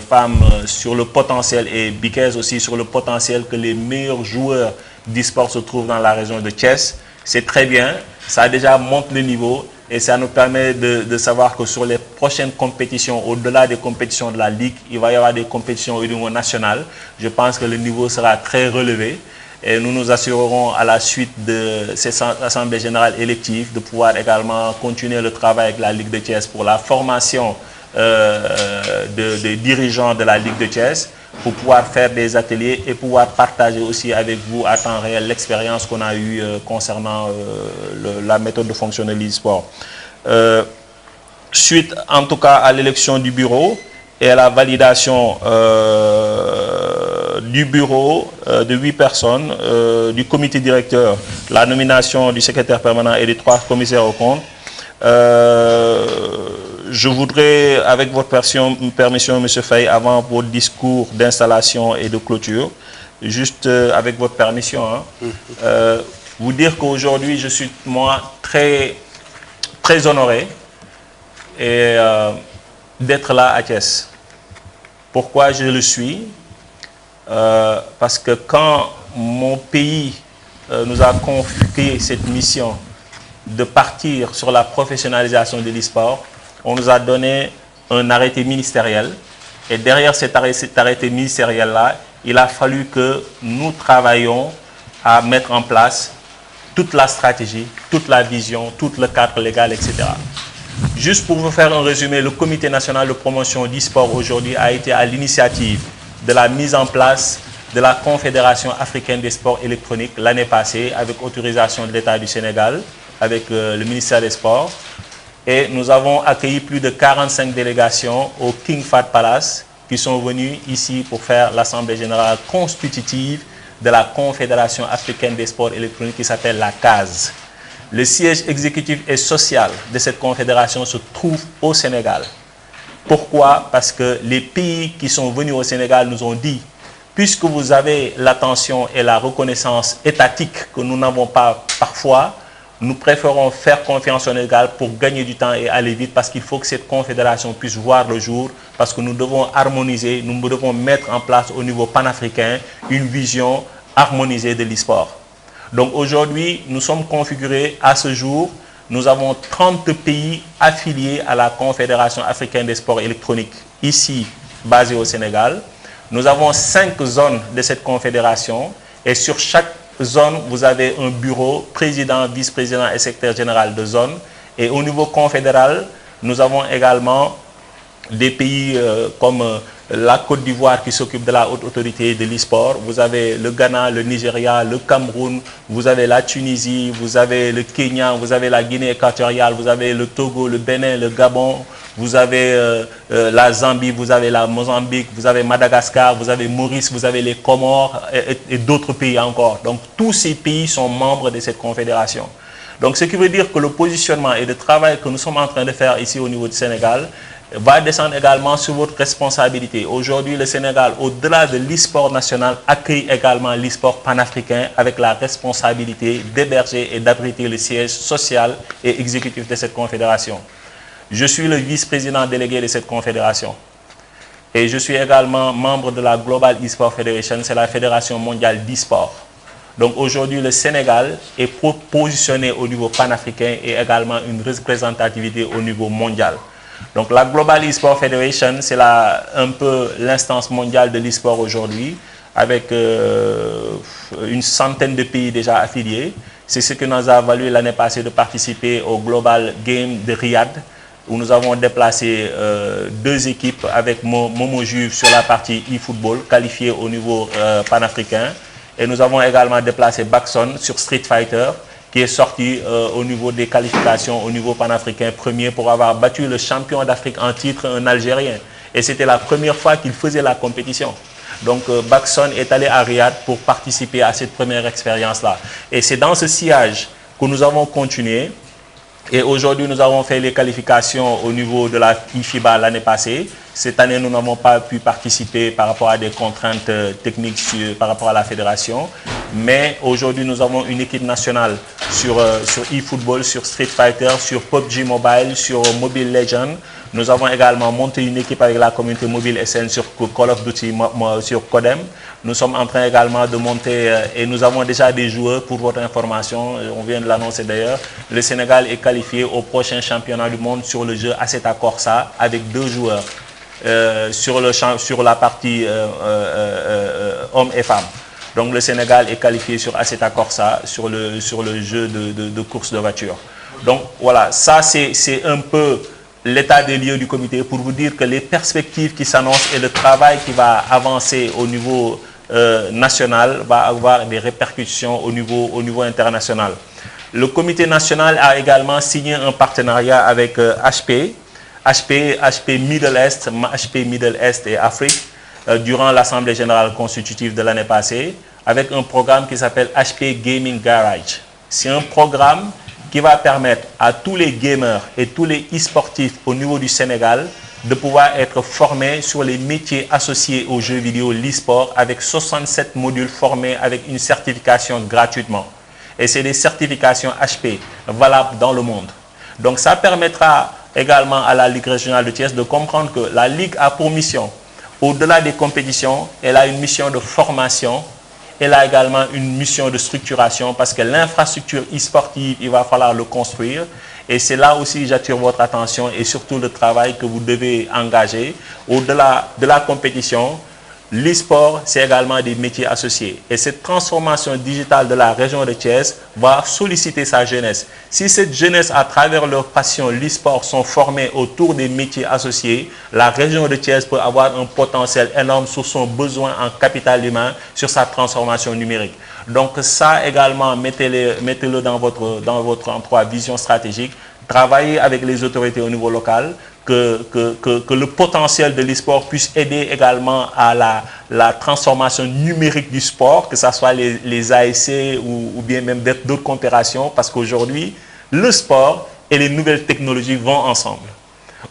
Fam, sur le potentiel, et Bikez aussi sur le potentiel que les meilleurs joueurs d'e-sport se trouvent dans la région de Thiès. C'est très bien, ça déjà monte le niveau et ça nous permet de savoir que sur les prochaines compétitions, au-delà des compétitions de la Ligue, il va y avoir des compétitions au niveau national. Je pense que le niveau sera très relevé et nous nous assurerons à la suite de cette assemblée générale élective de pouvoir également continuer le travail avec la Ligue de Thiès pour la formation des dirigeants de la Ligue de Thiès, pour pouvoir faire des ateliers et pouvoir partager aussi avec vous à temps réel l'expérience qu'on a eue concernant la méthode de fonctionnement de l'e-sport. Suite en tout cas à l'élection du bureau et à la validation du bureau de 8 personnes, du comité directeur, la nomination du secrétaire permanent et des 3 commissaires aux comptes, je voudrais, avec votre permission, M. Faye, avant votre discours d'installation et de clôture, juste avec votre permission, vous dire qu'aujourd'hui, je suis, moi, très honoré d'être là à Thiès. Pourquoi je le suis? Parce que quand mon pays nous a confié cette mission de partir sur la professionnalisation de l'e-sport, on nous a donné un arrêté ministériel. Et derrière cet arrêté ministériel-là, il a fallu que nous travaillions à mettre en place toute la stratégie, toute la vision, tout le cadre légal, etc. Juste pour vous faire un résumé, le Comité national de promotion d'e-sport aujourd'hui a été à l'initiative de la mise en place de la Confédération africaine des sports électroniques l'année passée, avec autorisation de l'État du Sénégal, avec le ministère des Sports. Et nous avons accueilli plus de 45 délégations au King Fahd Palace qui sont venus ici pour faire l'Assemblée générale constitutive de la Confédération africaine des sports électroniques qui s'appelle la CAS. Le siège exécutif et social de cette confédération se trouve au Sénégal. Pourquoi? Parce que les pays qui sont venus au Sénégal nous ont dit, puisque vous avez l'attention et la reconnaissance étatique que nous n'avons pas parfois, nous préférons faire confiance au Sénégal pour gagner du temps et aller vite, parce qu'il faut que cette confédération puisse voir le jour, parce que nous devons harmoniser, nous devons mettre en place au niveau panafricain une vision harmonisée de l'e-sport. Donc aujourd'hui, nous sommes configurés à ce jour, nous avons 30 pays affiliés à la Confédération africaine des sports électroniques, ici basée au Sénégal. Nous avons 5 zones de cette confédération et sur chaque zone, vous avez un bureau, président, vice-président et secrétaire général de zone. Et au niveau confédéral, nous avons également des pays comme la Côte d'Ivoire qui s'occupe de la haute autorité de l'e-sport. Vous avez le Ghana, le Nigeria, le Cameroun, vous avez la Tunisie, vous avez le Kenya, vous avez la Guinée équatoriale, vous avez le Togo, le Bénin, le Gabon, vous avez la Zambie, vous avez la Mozambique, vous avez Madagascar, vous avez Maurice, vous avez les Comores et d'autres pays encore. Donc tous ces pays sont membres de cette confédération. Donc ce qui veut dire que le positionnement et le travail que nous sommes en train de faire ici au niveau du Sénégal va descendre également sur votre responsabilité. Aujourd'hui, le Sénégal, au-delà de l'e-sport national, accueille également l'e-sport panafricain avec la responsabilité d'héberger et d'abriter le siège social et exécutif de cette confédération. Je suis le vice-président délégué de cette confédération et je suis également membre de la Global eSport Federation, c'est la fédération mondiale d'e-sport. Donc aujourd'hui, le Sénégal est positionné au niveau panafricain et également une représentativité au niveau mondial. Donc la Global eSport Federation, c'est un peu l'instance mondiale de l'e-sport aujourd'hui, avec une centaine de pays déjà affiliés. C'est ce qui nous a valu l'année passée de participer au Global Game de Riyad, où nous avons déplacé 2 équipes avec Momo Juve sur la partie e-football, qualifiée au niveau panafricain. Et nous avons également déplacé Baxon sur Street Fighter, qui est sorti au niveau des qualifications au niveau panafricain premier pour avoir battu le champion d'Afrique en titre, un Algérien. Et c'était la première fois qu'il faisait la compétition. Donc Baxon est allé à Riyad pour participer à cette première expérience-là. Et c'est dans ce sillage que nous avons continué. Et aujourd'hui, nous avons fait les qualifications au niveau de la IFIBA l'année passée. Cette année, nous n'avons pas pu participer par rapport à des contraintes techniques par rapport à la fédération. Mais aujourd'hui, nous avons une équipe nationale sur eFootball, sur Street Fighter, sur PUBG Mobile, sur Mobile Legends. Nous avons également monté une équipe avec la communauté mobile SN sur Call of Duty, sur Codem. Nous sommes en train également de monter et nous avons déjà des joueurs pour votre information. On vient de l'annoncer d'ailleurs. Le Sénégal est qualifié au prochain championnat du monde sur le jeu Assetto Corsa avec 2 joueurs sur la partie hommes et femmes. Donc le Sénégal est qualifié sur Assetto Corsa sur le jeu de course de voiture. Donc voilà, ça c'est un peu l'état des lieux du comité pour vous dire que les perspectives qui s'annoncent et le travail qui va avancer au niveau national va avoir des répercussions au niveau international. Le comité national a également signé un partenariat avec HP Middle East et Afrique durant l'Assemblée générale constitutive de l'année passée avec un programme qui s'appelle HP Gaming Garage. C'est un programme qui va permettre à tous les gamers et tous les e-sportifs au niveau du Sénégal de pouvoir être formés sur les métiers associés aux jeux vidéo, l'e-sport, avec 67 modules formés avec une certification gratuitement. Et c'est des certifications HP valables dans le monde. Donc ça permettra également à la Ligue régionale de Thiès de comprendre que la Ligue a pour mission, au-delà des compétitions, elle a une mission de formation. Elle a également une mission de structuration parce que l'infrastructure e-sportive, il va falloir le construire. Et c'est là aussi j'attire votre attention et surtout le travail que vous devez engager. Au-delà de la compétition, l'e-sport, c'est également des métiers associés. Et cette transformation digitale de la région de Thiès va solliciter sa jeunesse. Si cette jeunesse, à travers leur passion, l'e-sport, sont formés autour des métiers associés, la région de Thiès peut avoir un potentiel énorme sur son besoin en capital humain, sur sa transformation numérique. Donc ça également, mettez-le dans votre emploi vision stratégique. Travailler avec les autorités au niveau local, que le potentiel de l'e-sport puisse aider également à la transformation numérique du sport, que ce soit les ASC ou bien même d'autres coopérations, parce qu'aujourd'hui, le sport et les nouvelles technologies vont ensemble.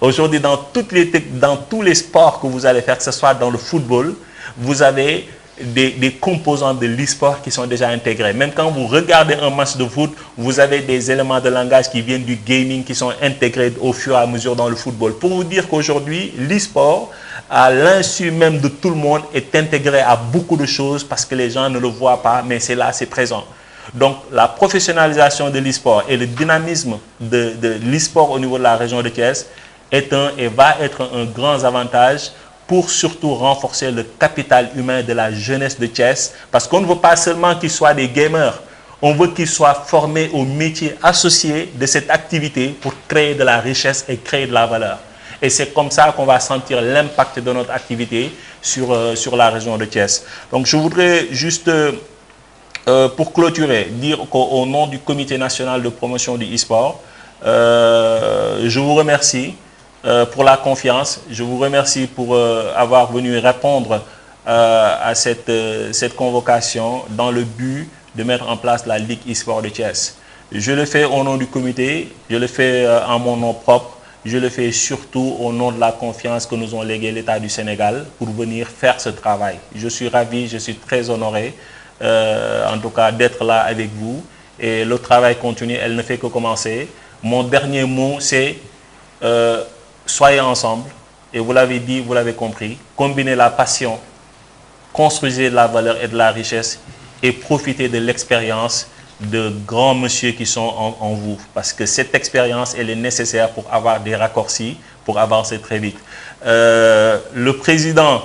Aujourd'hui, dans tous les sports que vous allez faire, que ce soit dans le football, vous avez des composants de l'e-sport qui sont déjà intégrés. Même quand vous regardez un match de foot, vous avez des éléments de langage qui viennent du gaming qui sont intégrés au fur et à mesure dans le football. Pour vous dire qu'aujourd'hui, l'e-sport, à l'insu même de tout le monde, est intégré à beaucoup de choses parce que les gens ne le voient pas, mais c'est là, c'est présent. Donc, la professionnalisation de l'e-sport et le dynamisme de l'e-sport au niveau de la région de Thiès est et va être un grand avantage pour surtout renforcer le capital humain de la jeunesse de Thiès, parce qu'on ne veut pas seulement qu'ils soient des gamers, on veut qu'ils soient formés aux métiers associés de cette activité pour créer de la richesse et créer de la valeur. Et c'est comme ça qu'on va sentir l'impact de notre activité sur la région de Thiès. Donc je voudrais juste, pour clôturer, dire qu'au nom du Comité national de promotion du e-sport, je vous remercie pour la confiance. Je vous remercie pour avoir venu répondre à cette convocation dans le but de mettre en place la Ligue e-sport de Thiès. Je le fais au nom du comité, je le fais en mon nom propre, je le fais surtout au nom de la confiance que nous ont légué l'État du Sénégal pour venir faire ce travail. Je suis ravi, je suis très honoré en tout cas d'être là avec vous et le travail continue, elle ne fait que commencer. Mon dernier mot c'est soyez ensemble, et vous l'avez dit, vous l'avez compris, combinez la passion, construisez de la valeur et de la richesse, et profitez de l'expérience de grands messieurs qui sont en vous. Parce que cette expérience, elle est nécessaire pour avoir des raccourcis, pour avancer très vite. Le président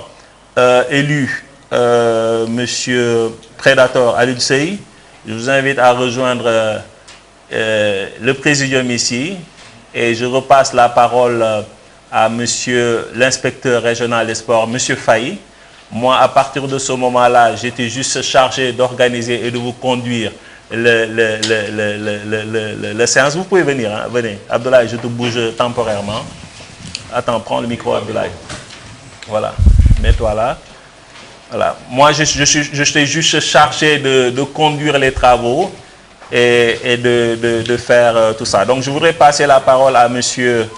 élu, monsieur Prédator Alioune Seye, je vous invite à rejoindre le présidium ici, et je repasse la parole à monsieur l'inspecteur régional des sports, monsieur Faye. Moi, à partir de ce moment-là, j'étais juste chargé d'organiser et de vous conduire le séance. Vous pouvez venir, hein? Venez. Abdoulaye, je te bouge temporairement. Attends, prends le micro, Abdoulaye. Voilà, mets-toi là. Voilà. Moi, je suis juste chargé de conduire les travaux et de faire tout ça. Donc, je voudrais passer la parole à monsieur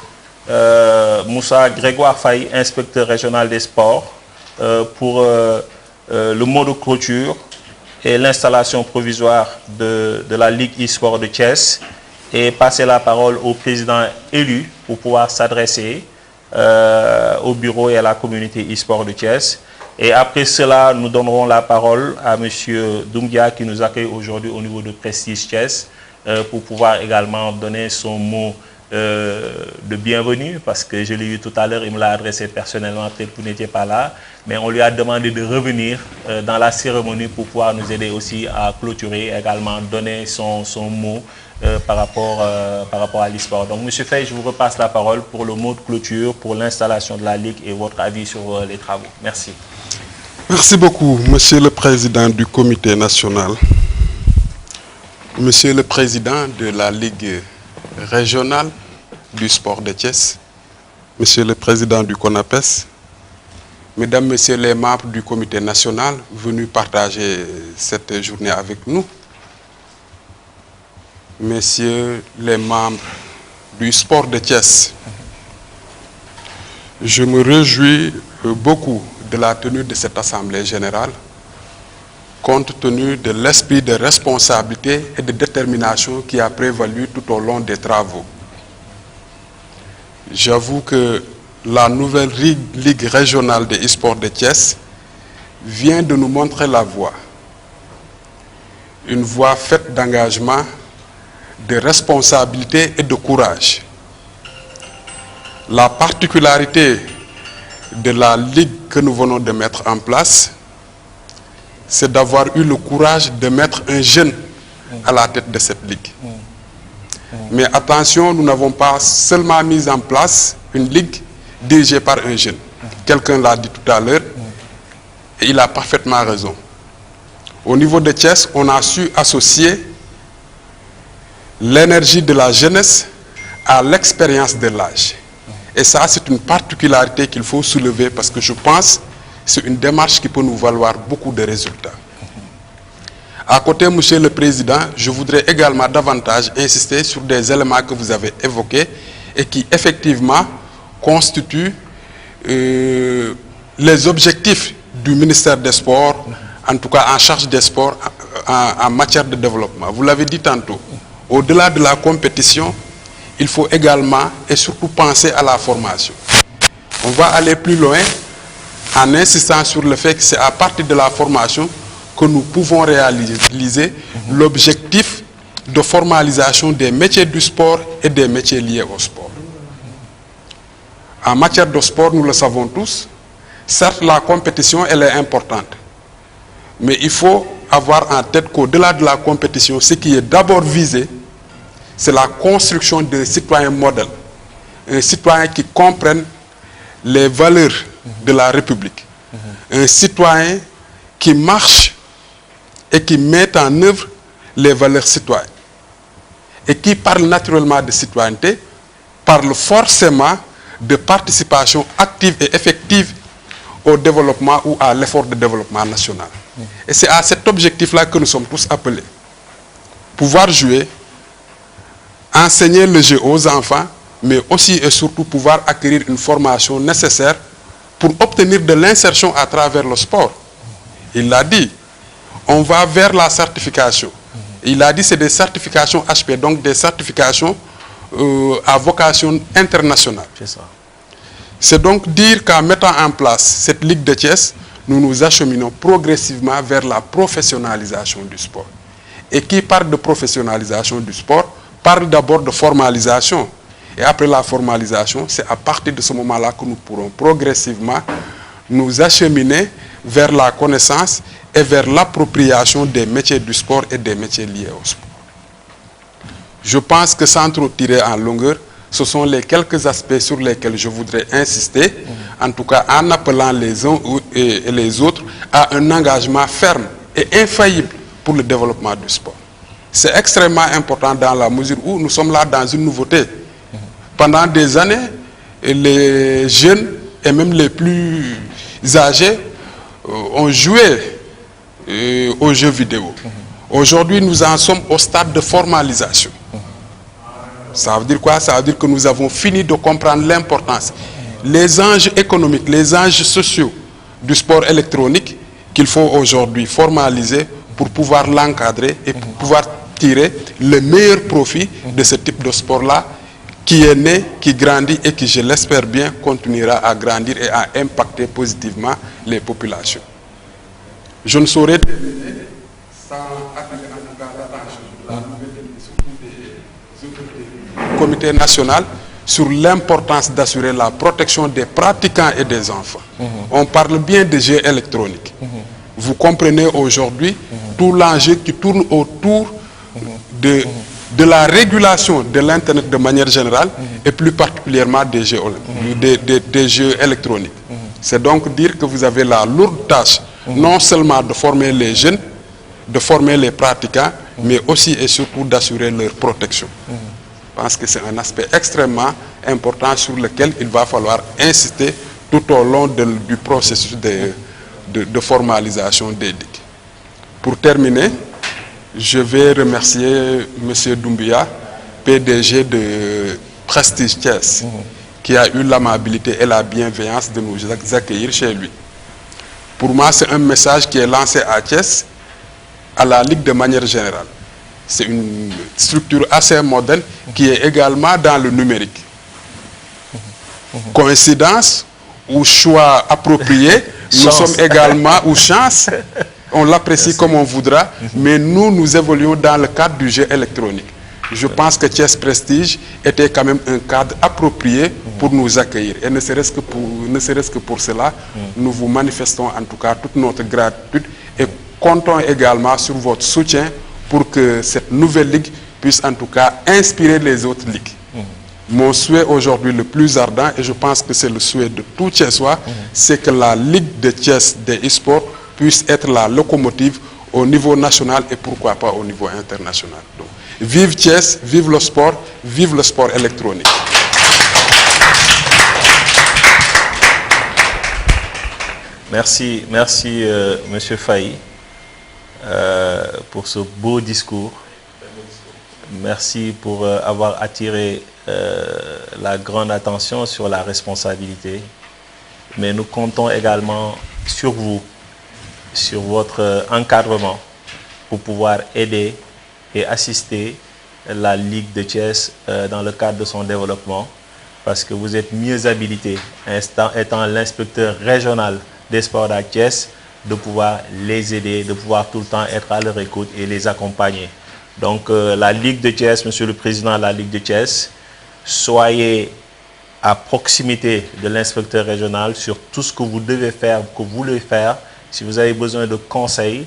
Moussa Grégoire Faye, inspecteur régional des sports, pour le mot de clôture et l'installation provisoire de la Ligue e-sport de Thiès, et passer la parole au président élu pour pouvoir s'adresser au bureau et à la communauté e-sport de Thiès. Et après cela, nous donnerons la parole à M. Doumbia qui nous accueille aujourd'hui au niveau de Prestige Thiès pour pouvoir également donner son mot de bienvenue, parce que je l'ai eu tout à l'heure, il me l'a adressé personnellement, peut-être vous n'étiez pas là, mais on lui a demandé de revenir dans la cérémonie pour pouvoir nous aider aussi à clôturer et également donner son mot par rapport à l'e-sport. Donc, M. Faye, je vous repasse la parole pour le mot de clôture, pour l'installation de la Ligue et votre avis sur les travaux. Merci. Merci beaucoup, Monsieur le Président du Comité national, Monsieur le Président de la Ligue régionale du sport de Thiès, Monsieur le Président du CONAPES, Mesdames, Messieurs les membres du Comité national venus partager cette journée avec nous, Messieurs les membres du sport de Thiès, je me réjouis beaucoup de la tenue de cette Assemblée générale, compte tenu de l'esprit de responsabilité et de détermination qui a prévalu tout au long des travaux. J'avoue que la nouvelle Ligue régionale de e-sport de Thiès vient de nous montrer la voie. Une voie faite d'engagement, de responsabilité et de courage. La particularité de la Ligue que nous venons de mettre en place, c'est d'avoir eu le courage de mettre un jeune à la tête de cette Ligue. Mais attention, nous n'avons pas seulement mis en place une Ligue dirigée par un jeune. Quelqu'un l'a dit tout à l'heure, et il a parfaitement raison. Au niveau de Thiès, on a su associer l'énergie de la jeunesse à l'expérience de l'âge. Et ça, c'est une particularité qu'il faut soulever, parce que je pense que c'est une démarche qui peut nous valoir beaucoup de résultats. À côté, Monsieur le Président, je voudrais également davantage insister sur des éléments que vous avez évoqués et qui effectivement constituent les objectifs du ministère des Sports, en tout cas en charge des sports en matière de développement. Vous l'avez dit tantôt, au-delà de la compétition, il faut également et surtout penser à la formation. On va aller plus loin en insistant sur le fait que c'est à partir de la formation que nous pouvons réaliser l'objectif de formalisation des métiers du sport et des métiers liés au sport. En matière de sport, nous le savons tous, certes la compétition elle est importante, mais il faut avoir en tête qu'au-delà de la compétition, ce qui est d'abord visé, c'est la construction d'un citoyen modèle, un citoyen qui comprenne les valeurs de la République, un citoyen qui marche et qui met en œuvre les valeurs citoyennes et qui parle naturellement de citoyenneté, parle forcément de participation active et effective au développement ou à l'effort de développement national. Et c'est à cet objectif-là que nous sommes tous appelés. Pouvoir jouer, enseigner le jeu aux enfants, mais aussi et surtout pouvoir acquérir une formation nécessaire pour obtenir de l'insertion à travers le sport. Il l'a dit, on va vers la certification. Il a dit c'est des certifications HP, donc des certifications à vocation internationale. C'est donc dire qu'en mettant en place cette Ligue de Thiès, nous nous acheminons progressivement vers la professionnalisation du sport. Et qui parle de professionnalisation du sport, parle d'abord de formalisation. Et après la formalisation, c'est à partir de ce moment-là que nous pourrons progressivement nous acheminer vers la connaissance et vers l'appropriation des métiers du sport et des métiers liés au sport. Je pense que sans trop tirer en longueur, ce sont les quelques aspects sur lesquels je voudrais insister, en tout cas en appelant les uns et les autres à un engagement ferme et infaillible pour le développement du sport. C'est extrêmement important dans la mesure où nous sommes là dans une nouveauté. Pendant des années, les jeunes et même les plus âgés ont joué aux jeux vidéo. Aujourd'hui, nous en sommes au stade de formalisation. Ça veut dire quoi? Ça veut dire que nous avons fini de comprendre l'importance, les enjeux économiques, les enjeux sociaux du sport électronique qu'il faut aujourd'hui formaliser pour pouvoir l'encadrer et pour pouvoir tirer le meilleur profit de ce type de sport-là qui est né, qui grandit et qui, je l'espère bien, continuera à grandir et à impacter positivement les populations. Je ne saurais terminer sans attirer en tout cas l'attention de la nouvelle des autorités du comité national sur l'importance d'assurer la protection des pratiquants et des enfants. On parle bien de jeux électroniques. Vous comprenez aujourd'hui tout l'enjeu qui tourne autour de la régulation de l'Internet de manière générale et plus particulièrement des jeux électroniques. C'est donc dire que vous avez la lourde tâche non seulement de former les jeunes, de former les pratiquants, mais aussi et surtout d'assurer leur protection. Je pense que c'est un aspect extrêmement important sur lequel il va falloir insister tout au long du processus de formalisation des ligues. Pour terminer, je vais remercier M. Doumbia, PDG de Prestige Thiès, qui a eu l'amabilité et la bienveillance de nous accueillir chez lui. Pour moi, c'est un message qui est lancé à Thiès, à la Ligue de manière générale. C'est une structure assez moderne qui est également dans le numérique. Coïncidence ou choix approprié, nous sommes également, ou chance, on l'apprécie comme on voudra, mais nous évoluons dans le cadre du jeu électronique. Je pense que Thiès Prestige était quand même un cadre approprié pour nous accueillir. Et ne serait-ce que pour cela, nous vous manifestons en tout cas toute notre gratitude et comptons également sur votre soutien pour que cette nouvelle ligue puisse en tout cas inspirer les autres ligues. Mon souhait aujourd'hui le plus ardent, et je pense que c'est le souhait de tout Thiessois, c'est que la Ligue de Thiès des e-sports puisse être la locomotive au niveau national et pourquoi pas au niveau international. Donc, vive Thiès, vive le sport électronique. Merci, Monsieur Faye, pour ce beau discours. Merci pour avoir attiré la grande attention sur la responsabilité. Mais nous comptons également sur vous, sur votre encadrement pour pouvoir aider et assister la Ligue de Thiès dans le cadre de son développement, parce que vous êtes mieux habilité, étant l'inspecteur régional des sports à Thiès, de pouvoir les aider, de pouvoir tout le temps être à leur écoute et les accompagner. Donc la Ligue de Thiès, Monsieur le Président de la Ligue de Thiès, soyez à proximité de l'inspecteur régional sur tout ce que vous devez faire, que vous voulez faire. Si vous avez besoin de conseils,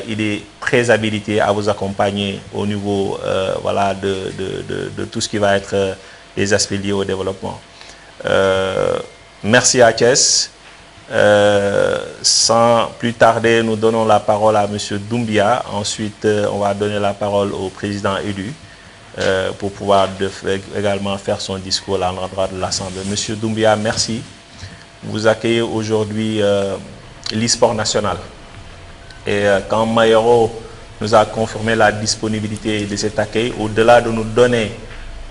il est très habilité à vous accompagner au niveau voilà, de tout ce qui va être les aspects liés au développement. Merci à Thiès. Sans plus tarder, nous donnons la parole à M. Doumbia. Ensuite, on va donner la parole au président élu pour pouvoir également faire son discours à l'endroit de l'Assemblée. M. Doumbia, merci. Vous accueillez aujourd'hui l'e-sport national. Et quand Mayoro nous a confirmé la disponibilité de cet accueil, au-delà de nous donner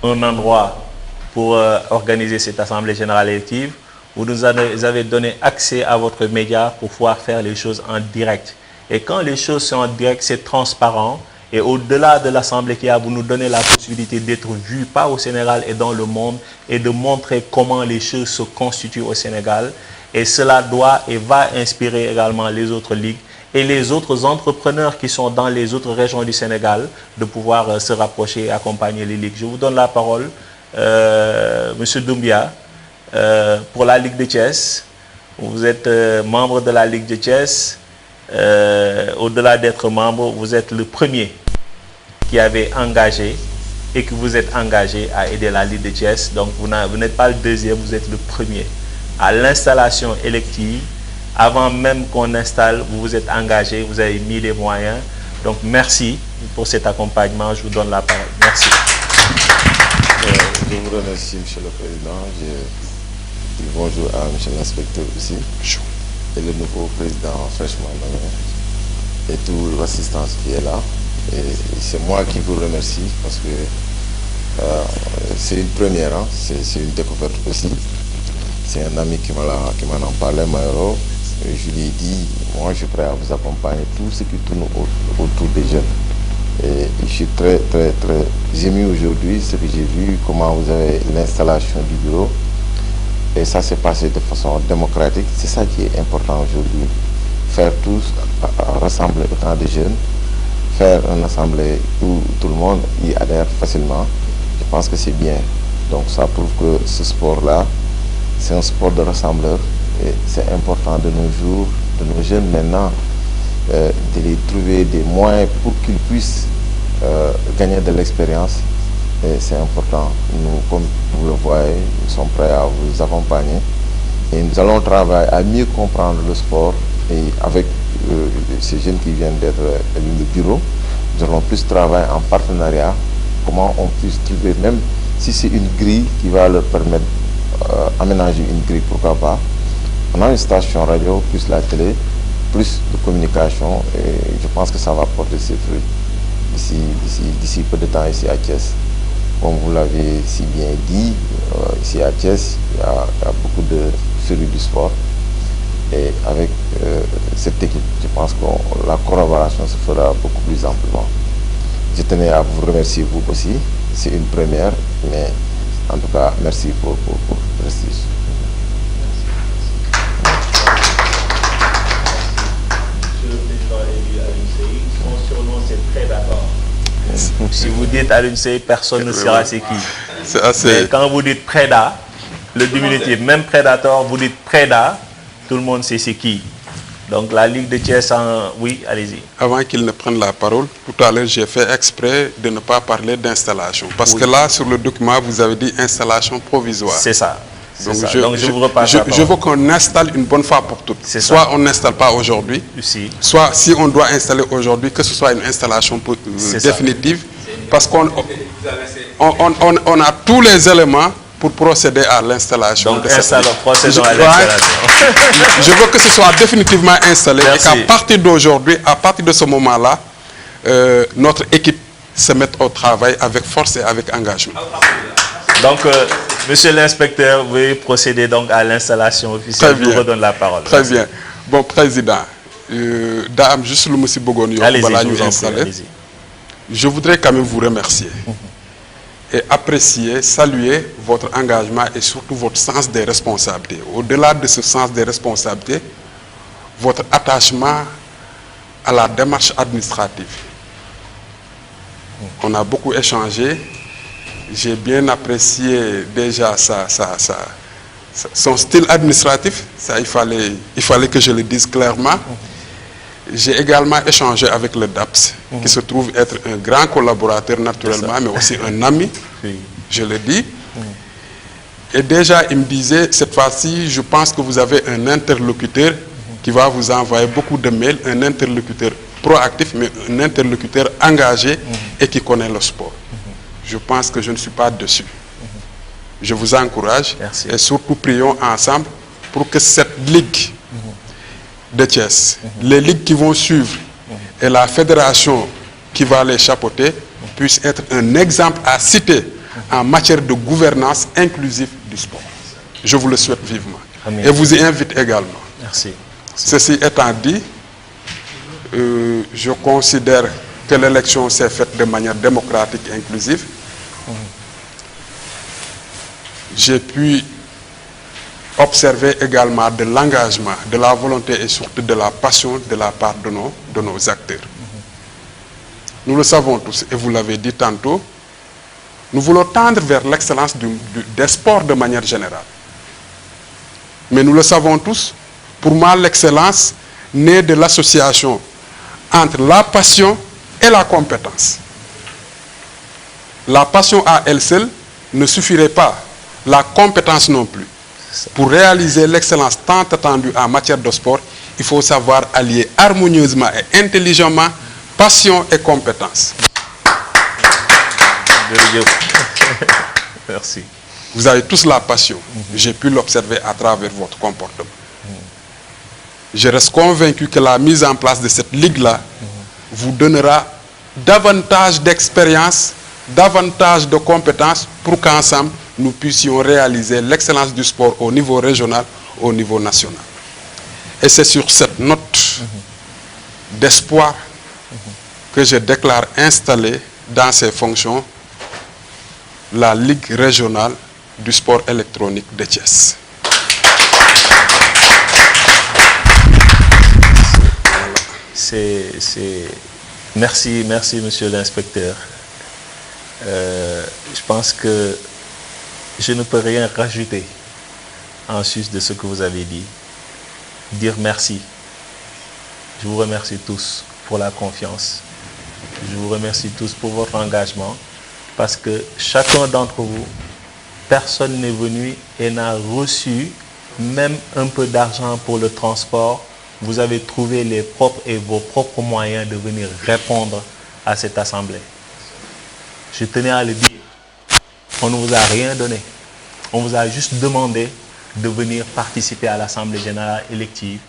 un endroit pour organiser cette Assemblée générale élective, vous nous avez donné accès à votre média pour pouvoir faire les choses en direct. Et quand les choses sont en direct, c'est transparent. Et au-delà de l'Assemblée qui a, vous nous donnez la possibilité d'être vu, pas au Sénégal et dans le monde, et de montrer comment les choses se constituent au Sénégal. Et cela doit et va inspirer également les autres ligues et les autres entrepreneurs qui sont dans les autres régions du Sénégal de pouvoir se rapprocher et accompagner les ligues. Je vous donne la parole, Monsieur Doumbia, pour la Ligue de Thiès. Vous êtes membre de la Ligue de Thiès. Au-delà d'être membre, vous êtes le premier qui avait engagé et que vous êtes engagé à aider la Ligue de Thiès. Donc vous n'êtes pas le deuxième, vous êtes le premier. À l'installation élective, avant même qu'on installe, vous vous êtes engagé, vous avez mis les moyens. Donc merci pour cet accompagnement. Je vous donne la parole. Merci. Je vous remercie, Monsieur le Président. Je dis bonjour à Monsieur l'inspecteur aussi. Et le nouveau président fraîchement nommé. Et toute l'assistance qui est là. Et c'est moi qui vous remercie parce que C'est une première, hein. C'est une découverte aussi. C'est un ami qui m'en a parlé, Mayoro. Je lui ai dit, moi je suis prêt à vous accompagner, tout ce qui tourne autour des jeunes. Et je suis très ému aujourd'hui, ce que j'ai vu, comment vous avez l'installation du bureau. Et ça s'est passé de façon démocratique. C'est ça qui est important aujourd'hui. Faire tous, rassembler autant de jeunes, faire une assemblée où tout le monde y adhère facilement. Je pense que c'est bien. Donc ça prouve que ce sport-là, c'est un sport de rassembleur. Et c'est important de nos jours, de nos jeunes maintenant, de les trouver des moyens pour qu'ils puissent gagner de l'expérience. Et c'est important. Nous, comme vous le voyez, nous sommes prêts à vous accompagner. Et nous allons travailler à mieux comprendre le sport. Et avec ces jeunes qui viennent d'être élus le bureau, nous allons plus travailler en partenariat. Comment on puisse trouver, même si c'est une grille qui va leur permettre aménager une grille, pourquoi pas. On a une station radio, plus la télé, plus de communication, et je pense que ça va porter ses fruits d'ici peu de temps ici à Thiès. Comme vous l'avez si bien dit, ici à Thiès, il y a beaucoup de férus du sport. Et avec cette équipe, je pense que la collaboration se fera beaucoup plus amplement. Je tenais à vous remercier vous aussi. C'est une première, mais en tout cas, merci pour le prestige. Si vous dites Alioune Seye, personne ne saura c'est qui. C'est assez... Mais quand vous dites Preda, le diminutif, même Predator, vous dites Preda, tout le monde sait c'est qui. Donc la Ligue de Thiès, oui, allez-y. Avant qu'il ne prenne la parole, tout à l'heure, j'ai fait exprès de ne pas parler d'installation. Parce que là, sur le document, vous avez dit installation provisoire. C'est ça. Donc, Donc je vous repasse la parole. Je veux qu'on installe une bonne fois pour toutes. Soit on n'installe pas aujourd'hui, soit si on doit installer aujourd'hui, que ce soit une installation définitive. Parce qu'on a tous les éléments pour procéder à l'installation. Donc procédons à l'installation. Je veux que ce soit définitivement installé. Et qu'à partir d'aujourd'hui, à partir de ce moment-là, notre équipe se mette au travail avec force et avec engagement. Donc, monsieur l'inspecteur, vous pouvez procéder donc à l'installation officielle. Je vous redonne la parole. Très bien. Bon, Président, Dame, juste le monsieur Bogonio, je voudrais quand même vous remercier et apprécier, saluer votre engagement et surtout votre sens des responsabilités. Au-delà de ce sens des responsabilités, votre attachement à la démarche administrative. On a beaucoup échangé. J'ai bien apprécié déjà son style administratif. Ça, il fallait que je le dise clairement. J'ai également échangé avec le DAPS, qui se trouve être un grand collaborateur naturellement, mais aussi un ami, je le dis. Et déjà, il me disait, cette fois-ci, je pense que vous avez un interlocuteur qui va vous envoyer beaucoup de mails, un interlocuteur proactif, mais un interlocuteur engagé et qui connaît le sport. Je pense que je ne suis pas dessus. Je vous encourage et surtout prions ensemble pour que cette ligue de Thiès, les ligues qui vont suivre et la fédération qui va les chapeauter puissent être un exemple à citer en matière de gouvernance inclusive du sport. Je vous le souhaite vivement. Amen. Et vous y invite également. Merci. Ceci étant dit, je considère que l'élection s'est faite de manière démocratique et inclusive. J'ai pu observer également de l'engagement, de la volonté et surtout de la passion de la part de nos acteurs. Nous le savons tous et vous l'avez dit tantôt, nous voulons tendre vers l'excellence des sports de manière générale. Mais nous le savons tous, pour moi l'excellence naît de l'association entre la passion et la compétence. La passion à elle seule ne suffirait pas, la compétence non plus. Pour réaliser l'excellence tant attendue en matière de sport, il faut savoir allier harmonieusement et intelligemment passion et compétence. Merci. Vous avez tous la passion. J'ai pu l'observer à travers votre comportement. Je reste convaincu que la mise en place de cette ligue-là vous donnera davantage d'expérience davantage de compétences pour qu'ensemble, nous puissions réaliser l'excellence du sport au niveau régional, au niveau national. Et c'est sur cette note d'espoir que je déclare installer dans ses fonctions la Ligue régionale du sport électronique de Thiès. Merci, monsieur l'inspecteur. Je pense que je ne peux rien rajouter en sus de ce que vous avez dit. Dire merci. Je vous remercie tous pour la confiance. Je vous remercie tous pour votre engagement, parce que chacun d'entre vous, personne n'est venu et n'a reçu même un peu d'argent pour le transport. Vous avez trouvé vos propres moyens de venir répondre à cette assemblée. Je tenais à le dire. On ne vous a rien donné. On vous a juste demandé de venir participer à l'Assemblée générale élective.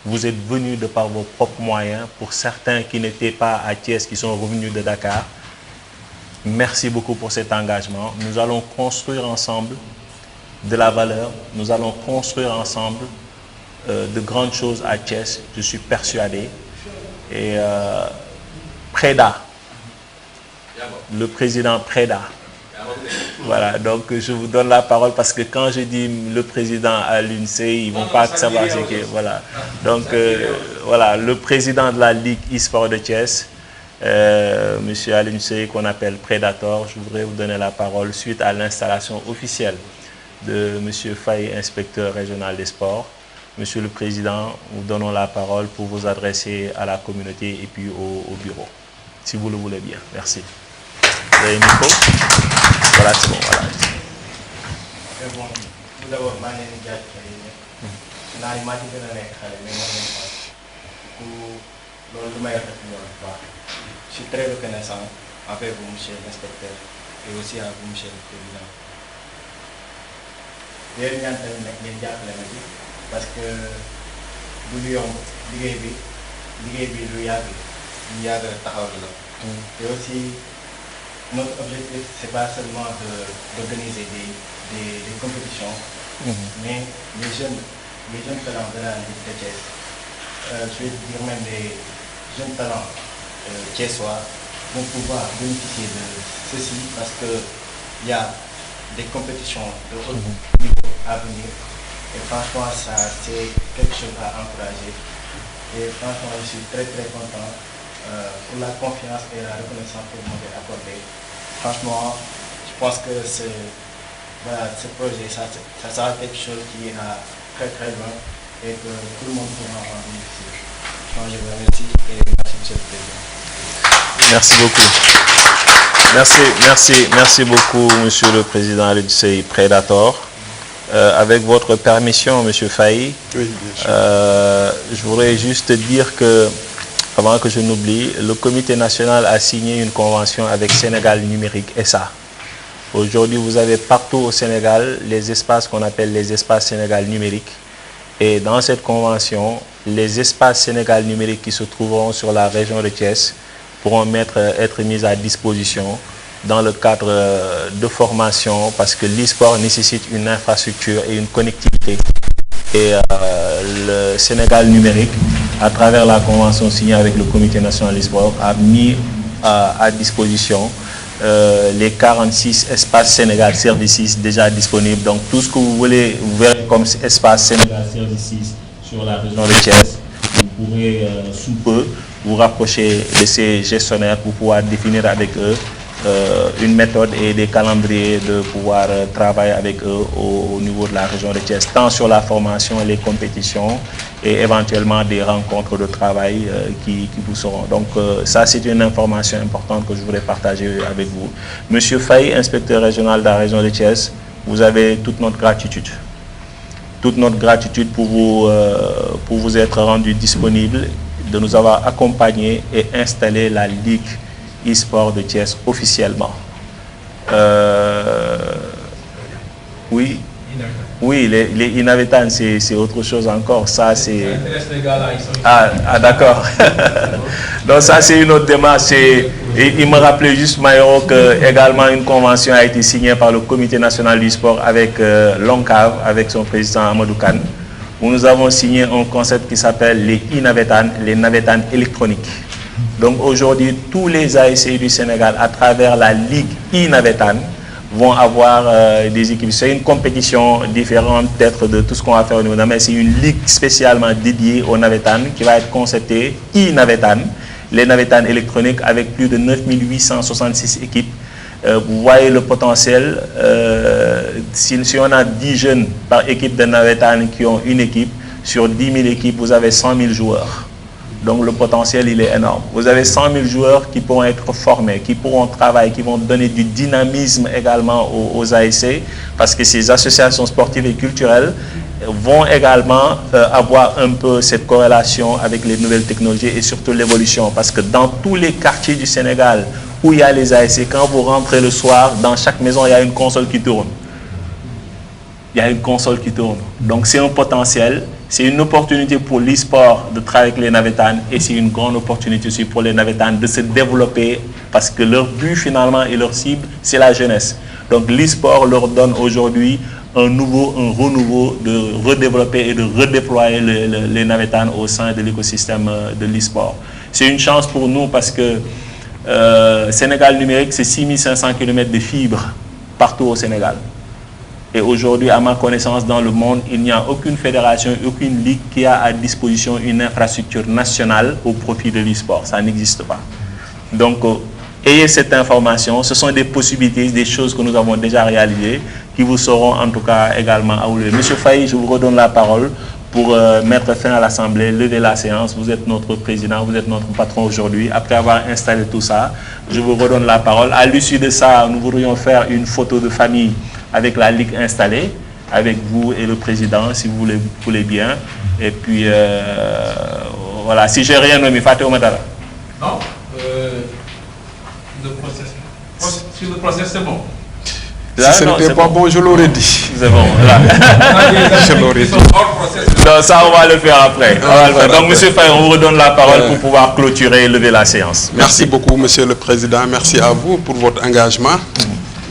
Vous êtes venus de par vos propres moyens. Pour certains qui n'étaient pas à Thiès, qui sont revenus de Dakar, merci beaucoup pour cet engagement. Nous allons construire ensemble de la valeur. Nous allons construire ensemble de grandes choses à Thiès, je suis persuadé. Et Preda, le président Preda. Voilà, donc je vous donne la parole, parce que quand je dis le président à l'UNCE, ils ne vont pas savoir ce que... Voilà. Donc voilà, le président de la Ligue e-sport de Thiès, monsieur Alunsey, qu'on appelle Predator, je voudrais vous donner la parole suite à l'installation officielle de monsieur Faye, inspecteur régional des sports. Monsieur le Président, nous donnons la parole pour vous adresser à la communauté et puis au bureau, si vous le voulez bien. Merci. Vous avez un micro? Voilà, c'est bon. Voilà. Tout d'abord, je suis très reconnaissant avec vous, monsieur l'inspecteur, et aussi à vous, monsieur le Président. Parce que du lu yomb liggéey bi lu yàgg taxaw la. Et aussi notre objectif c'est pas seulement d'organiser des compétitions, mais les jeunes talents de la Ligue de Thiès, je vais dire même des jeunes talents thiessois vont pouvoir bénéficier de ceci, parce que il y a des compétitions de haut niveau à venir. Et franchement, ça c'est quelque chose à encourager. Et franchement, je suis très très content pour la confiance et la reconnaissance que vous m'avez accordée. Franchement, je pense que ce projet, ça sera quelque chose qui ira très très loin et que tout le monde pourra en bénéficier. Donc je vous remercie et merci, monsieur le Président. Merci beaucoup. Merci beaucoup, monsieur le Président Alunsey Predator. Avec votre permission, monsieur Faye, oui, je voudrais juste dire que, avant que je n'oublie, le comité national a signé une convention avec Sénégal Numérique SA. Aujourd'hui, vous avez partout au Sénégal les espaces qu'on appelle les espaces Sénégal Numérique. Et dans cette convention, les espaces Sénégal Numérique qui se trouveront sur la région de Thiès pourront être mis à disposition dans le cadre de formation, parce que l'e-sport nécessite une infrastructure et une connectivité. Et le Sénégal Numérique, à travers la convention signée avec le Comité national e-sport, a mis à disposition les 46 espaces Sénégal Services déjà disponibles. Donc tout ce que vous voulez, vous verrez comme espace Sénégal Services sur la région de Thiès. Vous pourrez sous peu vous rapprocher de ces gestionnaires pour pouvoir définir avec eux une méthode et des calendriers de pouvoir travailler avec eux au niveau de la région de Thiès, tant sur la formation, les compétitions et éventuellement des rencontres de travail qui vous seront. Donc ça, c'est une information importante que je voudrais partager avec vous. Monsieur Faye, inspecteur régional de la région de Thiès, vous avez toute notre gratitude. Toute notre gratitude pour vous être rendu disponible, de nous avoir accompagnés et installé la Ligue e-sport de Thiès officiellement. Oui. Oui, les Inavetan, c'est autre chose encore. Ça, c'est... Ah, d'accord. Donc ça, c'est une autre démarche. Il me rappelait juste, Mayoro, que également une convention a été signée par le Comité national du sport avec l'ONCAV, avec son président Amadou Kane, où nous avons signé un concept qui s'appelle les Inavetan, les navetan électroniques. Donc aujourd'hui, tous les ASC du Sénégal, à travers la Ligue Inavetan, vont avoir des équipes. C'est une compétition différente peut-être de tout ce qu'on va faire au niveau de mais c'est une ligue spécialement dédiée aux navetan qui va être conceptée e-navetan, les navetan électroniques avec plus de 9866 équipes. Vous voyez le potentiel. Si on a 10 jeunes par équipe de navetan qui ont une équipe, sur 10 000 équipes, vous avez 100 000 joueurs. Donc le potentiel, il est énorme. Vous avez 100 000 joueurs qui pourront être formés, qui pourront travailler, qui vont donner du dynamisme également aux ASC, parce que ces associations sportives et culturelles vont également avoir un peu cette corrélation avec les nouvelles technologies et surtout l'évolution. Parce que dans tous les quartiers du Sénégal où il y a les ASC, quand vous rentrez le soir, dans chaque maison, il y a une console qui tourne. Il y a une console qui tourne. Donc c'est un potentiel. C'est une opportunité pour l'e-sport de travailler avec les navetan et c'est une grande opportunité aussi pour les navetan de se développer parce que leur but finalement et leur cible, c'est la jeunesse. Donc l'e-sport leur donne aujourd'hui un renouveau de redévelopper et de redéployer les navetan au sein de l'écosystème de l'e-sport. C'est une chance pour nous parce que Sénégal numérique, c'est 6500 km de fibres partout au Sénégal. Et aujourd'hui, à ma connaissance, dans le monde, il n'y a aucune fédération, aucune ligue qui a à disposition une infrastructure nationale au profit de l'e-sport. Ça n'existe pas. Donc, ayez cette information. Ce sont des possibilités, des choses que nous avons déjà réalisées, qui vous seront en tout cas également avouées. Monsieur Faye, je vous redonne la parole pour mettre fin à l'Assemblée, lever la séance. Vous êtes notre président, vous êtes notre patron aujourd'hui. Après avoir installé tout ça, je vous redonne la parole. À l'issue de ça, nous voudrions faire une photo de famille avec la Ligue installée, avec vous et le président, si vous voulez bien. Et puis, voilà, si j'ai rien nommé, Fatou Matara. Non, sur le process, c'est bon. Si ce n'était pas bon, je l'aurais dit. C'est bon, là. Je l'aurais dit. Donc ça, on va le faire après. Donc, monsieur Faye, on vous redonne la parole pour pouvoir clôturer et lever la séance. Merci beaucoup, monsieur le président. Merci à vous pour votre engagement.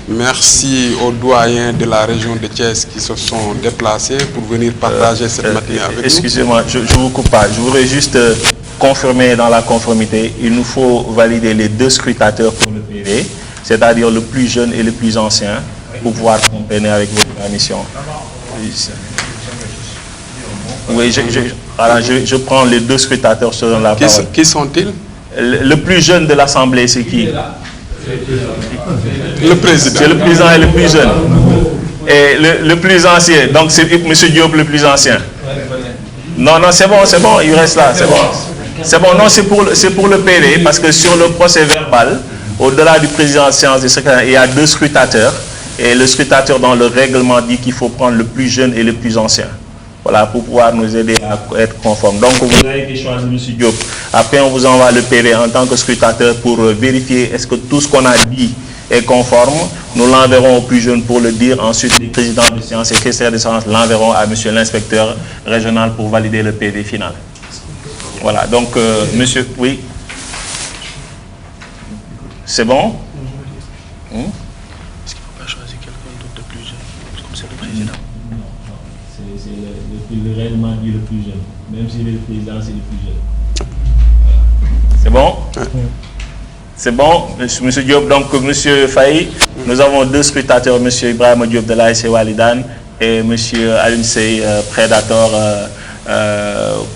Merci aux doyens de la région de Thiès qui se sont déplacés pour venir partager cette matinée avec nous. Excusez-moi, je ne vous coupe pas. Je voudrais juste confirmer dans la conformité. Il nous faut valider les 2 scrutateurs pour le PV, c'est-à-dire le plus jeune et le plus ancien, pour pouvoir compléter avec votre mission. Oui, je prends les 2 scrutateurs sur la parole. Qui sont-ils? Le plus jeune de l'Assemblée, c'est qui? Le président. C'est le président et le plus jeune. Et le plus ancien, donc c'est M. Diop le plus ancien. Non, c'est bon, il reste là, c'est bon. C'est bon, non, c'est pour le PV, parce que sur le procès verbal, au-delà du président de séance des secrétaires, il y a 2 scrutateurs. Et le scrutateur dans le règlement dit qu'il faut prendre le plus jeune et le plus ancien. Voilà, pour pouvoir nous aider à être conformes. Donc, vous avez été choisi, M. Diop. Après, on vous envoie le PV en tant que scrutateur pour vérifier est-ce que tout ce qu'on a dit est conforme. Nous l'enverrons au plus jeune pour le dire. Ensuite, les présidents de séance et secrétaires de séance l'enverront à M. l'inspecteur régional pour valider le PV final. Voilà, donc, monsieur, oui. C'est bon? Est-ce qu'il ne faut pas choisir quelqu'un d'autre de plus jeune, comme c'est le président? C'est le règlement dit le plus jeune. Même si le président, c'est le plus jeune. Voilà. C'est bon? C'est bon, monsieur Diop. Donc, monsieur Faye, nous avons 2 scrutateurs, monsieur Ibrahim Diop de l'ASC Walidan et monsieur Alun Sey, Predator,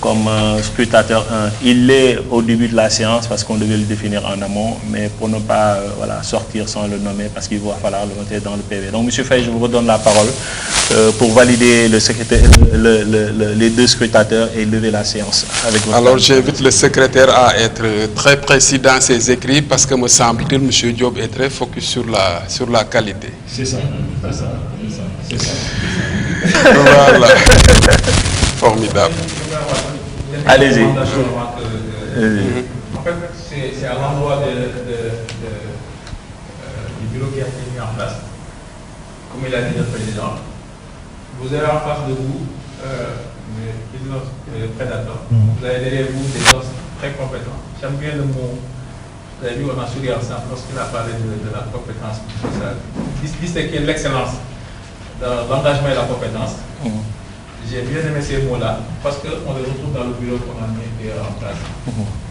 comme scrutateur 1. Il est au début de la séance parce qu'on devait le définir en amont, mais pour ne pas sortir sans le nommer parce qu'il va falloir le noter dans le PV. Donc, monsieur Faye, je vous redonne la parole pour valider le secrétaire, les 2 scrutateurs et lever la séance. Alors, j'invite le secrétaire à être très précis dans ses écrits parce que me semble-t-il, monsieur Diop est très focus sur la qualité. C'est ça. Voilà. Formidable. Allez-y. En fait, c'est à l'endroit du bureau qui a été mis en place. Comme il a dit le président, vous avez en face de vous le prédateur. Vous avez derrière vous des os très compétents. J'aime bien le mot. Vous avez vu, on a souri ensemble lorsqu'il a parlé de la compétence. Distinguer l'excellence dans l'engagement et la compétence. J'ai bien aimé ces mots-là parce qu'on les retrouve dans le bureau qu'on a mis en place.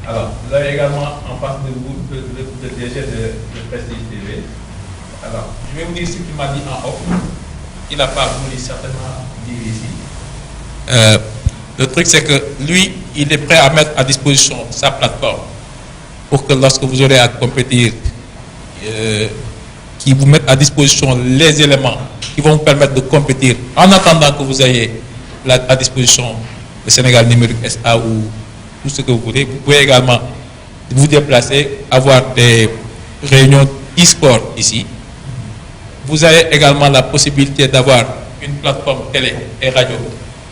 Alors, vous avez également en face de vous le DG de Prestige TV. Alors, je vais vous dire ce qu'il m'a dit en off. Il n'a pas voulu certainement dire ici. Le truc, c'est que lui, il est prêt à mettre à disposition sa plateforme pour que lorsque vous aurez à compétir, qu'il vous mette à disposition les éléments qui vont vous permettre de compétir en attendant que vous ayez à disposition le Sénégal numérique SA ou tout ce que vous voulez. Vous pouvez également vous déplacer, avoir des réunions e-sport ici. Vous avez également la possibilité d'avoir une plateforme télé et radio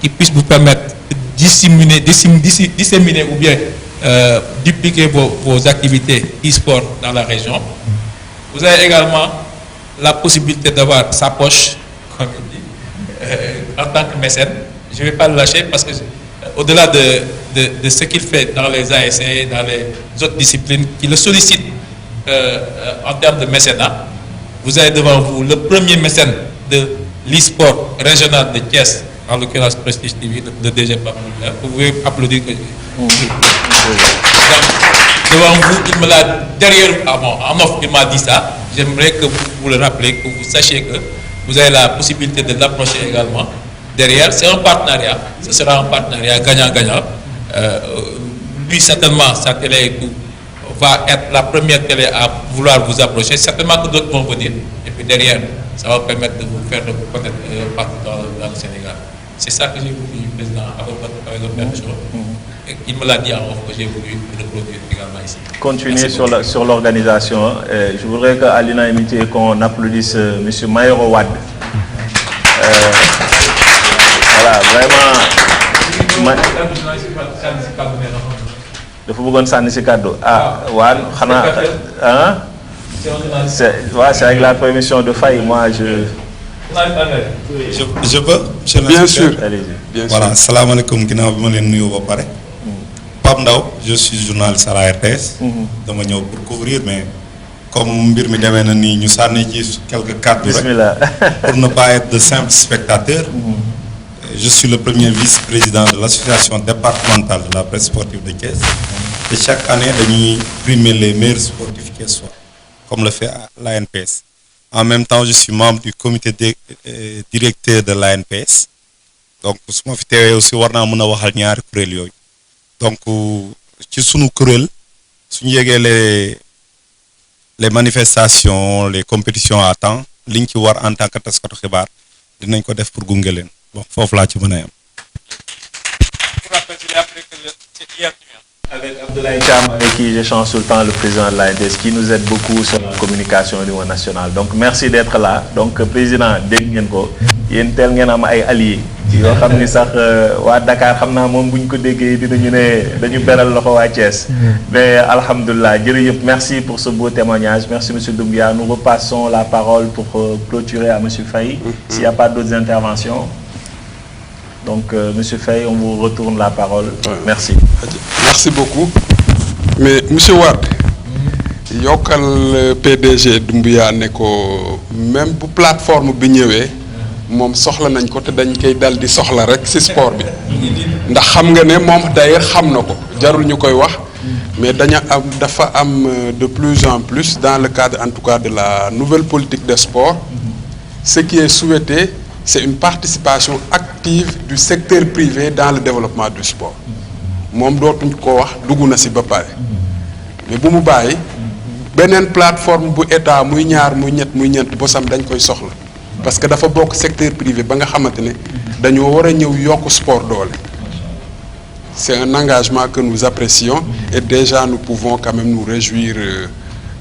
qui puisse vous permettre de disséminer ou bien dupliquer vos activités e-sport dans la région. Vous avez également la possibilité d'avoir sa poche, comme il dit, en tant que mécène. Je ne vais pas le lâcher parce que au-delà de ce qu'il fait dans les ASC, dans les autres disciplines qui le sollicitent en termes de mécénat, vous avez devant vous le premier mécène de l'e-sport régional de Thiès, en l'occurrence Prestige TV, le DG Pape. Vous pouvez applaudir. Devant vous, il me l'a derrière, en off, il m'a dit ça. J'aimerais que vous le rappelez, que vous sachiez que vous avez la possibilité de l'approcher également. Derrière, c'est un partenariat. Ce sera un partenariat gagnant-gagnant. Lui, certainement, sa télé va être la première télé à vouloir vous approcher. Certainement que d'autres vont venir. Et puis derrière, ça va permettre de vous faire connaître partout dans le Sénégal. C'est ça que j'ai voulu, Président, avec votre permission. Il me l'a dit en off que j'ai voulu reproduire également ici. Continuer sur l'organisation. Je voudrais qu'à l'unanimité, qu'on applaudisse M. Mayoro Wade. Voilà, vraiment. dafa bëggoon sànni si kàddu waa xanaa c'est avec la permission de Faye, moi je peux, monsieur le bien sûr, bien voilà, salam alaikum, ginnaaw bi ma leen nuyoo ba pare. Pape Ndaw, je suis journaliste à la RTS. dama ñëw pour couvrir, mais comme mbir mi demee na nii ñu sànni ci quelques cadres rek pour ne pas être de simple spectateur. Je suis le premier vice-président de l'association départementale de la presse sportive de Thiès. Et chaque année, nous primons les meilleurs sportifs qui soient, comme le fait l'ANPS. En même temps, je suis membre du comité directeur de l'ANPS. Donc, je suis aussi donc, ci sunu kuréel suñu yégee les manifestations, les compétitions à temps liñ ci war en tant que taskatu xibaar dinañ ko def pour gunge leen. Bon, foofu laa ci mën a yam. Avec Abdoulaye Thiam, avec qui j'échange tout le temps, le président de l'ANPS, qui nous aide beaucoup sur la communication au niveau national. Donc merci d'être là. Donc président, dégg ngeen ko yéen teel ngeen am ay alliés yoo xam ni sax waa Dakar xam naa moom bu ñu ko déggee dinañu ne dañu beral loxo waa Thiès. Mais alhamdoulilah, jërëjëf, merci pour ce beau témoignage. Merci monsieur Doumbia. Nous repassons la parole pour clôturer à monsieur Faye. S'il n'y a pas d'autres interventions. Donc, monsieur Faye, on vous retourne la parole. Merci. Merci beaucoup. Mais, monsieur Wade, yokal PDG Doumbia ne ko même bu plateforme bi ñëwee moom soxla nañ ko te dañ koy dal di soxla rek ci sport bi ndax xam nga ne moom d'ailleurs xam na ko jarul ñu koy wax mais dafa am de plus en plus dans le cadre en tout cas de la nouvelle politique de sport ce qui est souhaité, c'est une participation active du secteur privé dans le développement du sport. Mom dootuñ ko wax duguna ci ba pare. Mais bu mu bayyi benen plateforme bu état muy ñaar muy ñett bosam dañ koy soxla parce que dafa bok secteur privé ba nga xamantene dañu wara ñew yok sport doole. C'est un engagement que nous apprécions et déjà nous pouvons quand même nous réjouir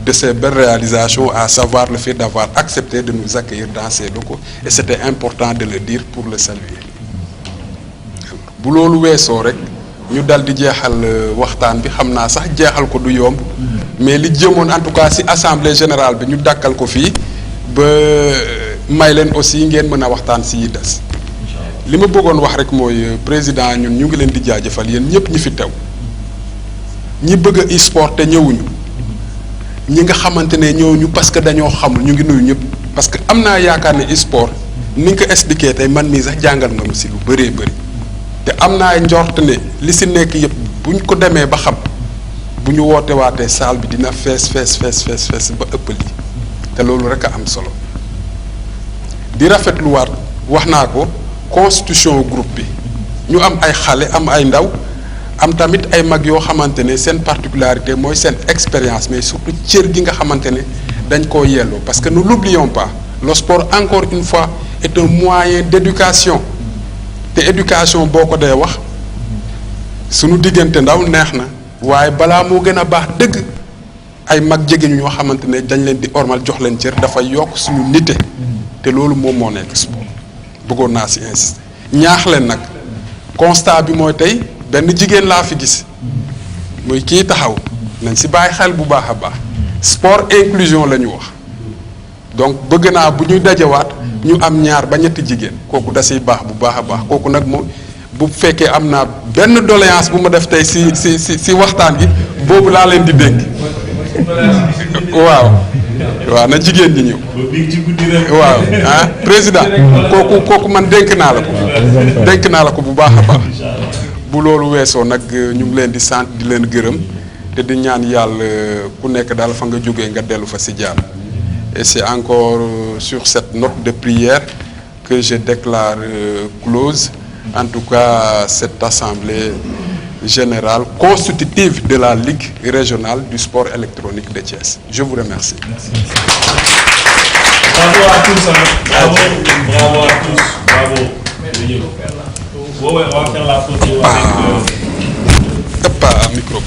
de ces belles réalisations, à savoir le fait d'avoir accepté de nous accueillir dans ces locaux, et c'était important de le dire pour le saluer. Bu loolu weesoo rek ñu dal di jeexal waxtaan bi xam naa sax jeexal ko du yomb mais li jëmoon en tout cas ci assemblée générale bi ñu dakkal ko fii ba may leen aussi ngeen mën a waxtaan ci yi des li ma bëggoon wax rek mooy président ñun ñu ngi leen di jaajëfal yéen ñëpp ñi fi teew ñi bëgg a e-sport te ñëwuñu ñi nga xamante ne ñëwuñu parce que dañoo xamul ñu ngi nuyu ñëpp parce que am naa yaakaar ne e-sport ni nga ko expliqué tey man mii sax jàngal nga ma si lu bëree bëri te am naa njort ne li si nekk yëpp buñ ko demee ba xam bu ñu woote waatee salle bi dina fees ba ëpp lii te loolu rek a am solo di rafetluwaat wax naa ko constitution groupe bi ñu am ay xale am ay ndaw am tamit ay mag yoo xamante ne seen particularité mooy seen expérience mais surtout cër gi nga xamante ne dañ koo yelloo parce que ne l'oublions pas le sport encore une fois est un moyen d'éducation te éducation boo ko dee wax sunu diggante ndaw neex na waaye balaa moo gën a baax dëgg ay mag jege ñoo xamante ne dañ leen di ormal jox leen cër dafay yokk suñu nite te loolu moom moo nekk sport bëggoon naa si insister ñaax leen nag constat bi mooy tey benn jigéen laa fi gis muy kii taxaw nañ si bàyyi xel bu baax a baax sport inclusion la ñu wax donc bëgg naa bu ñu dajewaat ñu am ñaar ba ñetti jigéen kooku da siy baax bu baax a baax kooku nag moom bu fekkee am naa benn doléance bu ma def tey si waxtaan gi boobu laa leen di dénk waaw na jigéen ñi ñëw waaw ah président kooku man dénk naa la ko bu baax a baax bu loolu weesoo nag ñu ngi leen di sant di leen gërëm te di ñaan yàlla ku nekk daal fa nga jógee nga dellu fa si jaar et c'est encore sur cette note de prière que je déclare close en tout cas cette assemblée générale constitutive de la Ligue régionale du sport électronique de Thiès. Je vous remercie. Merci. Bravo à tous. Bravo à tous. Bravo. On va faire la photo avec... Pas micro.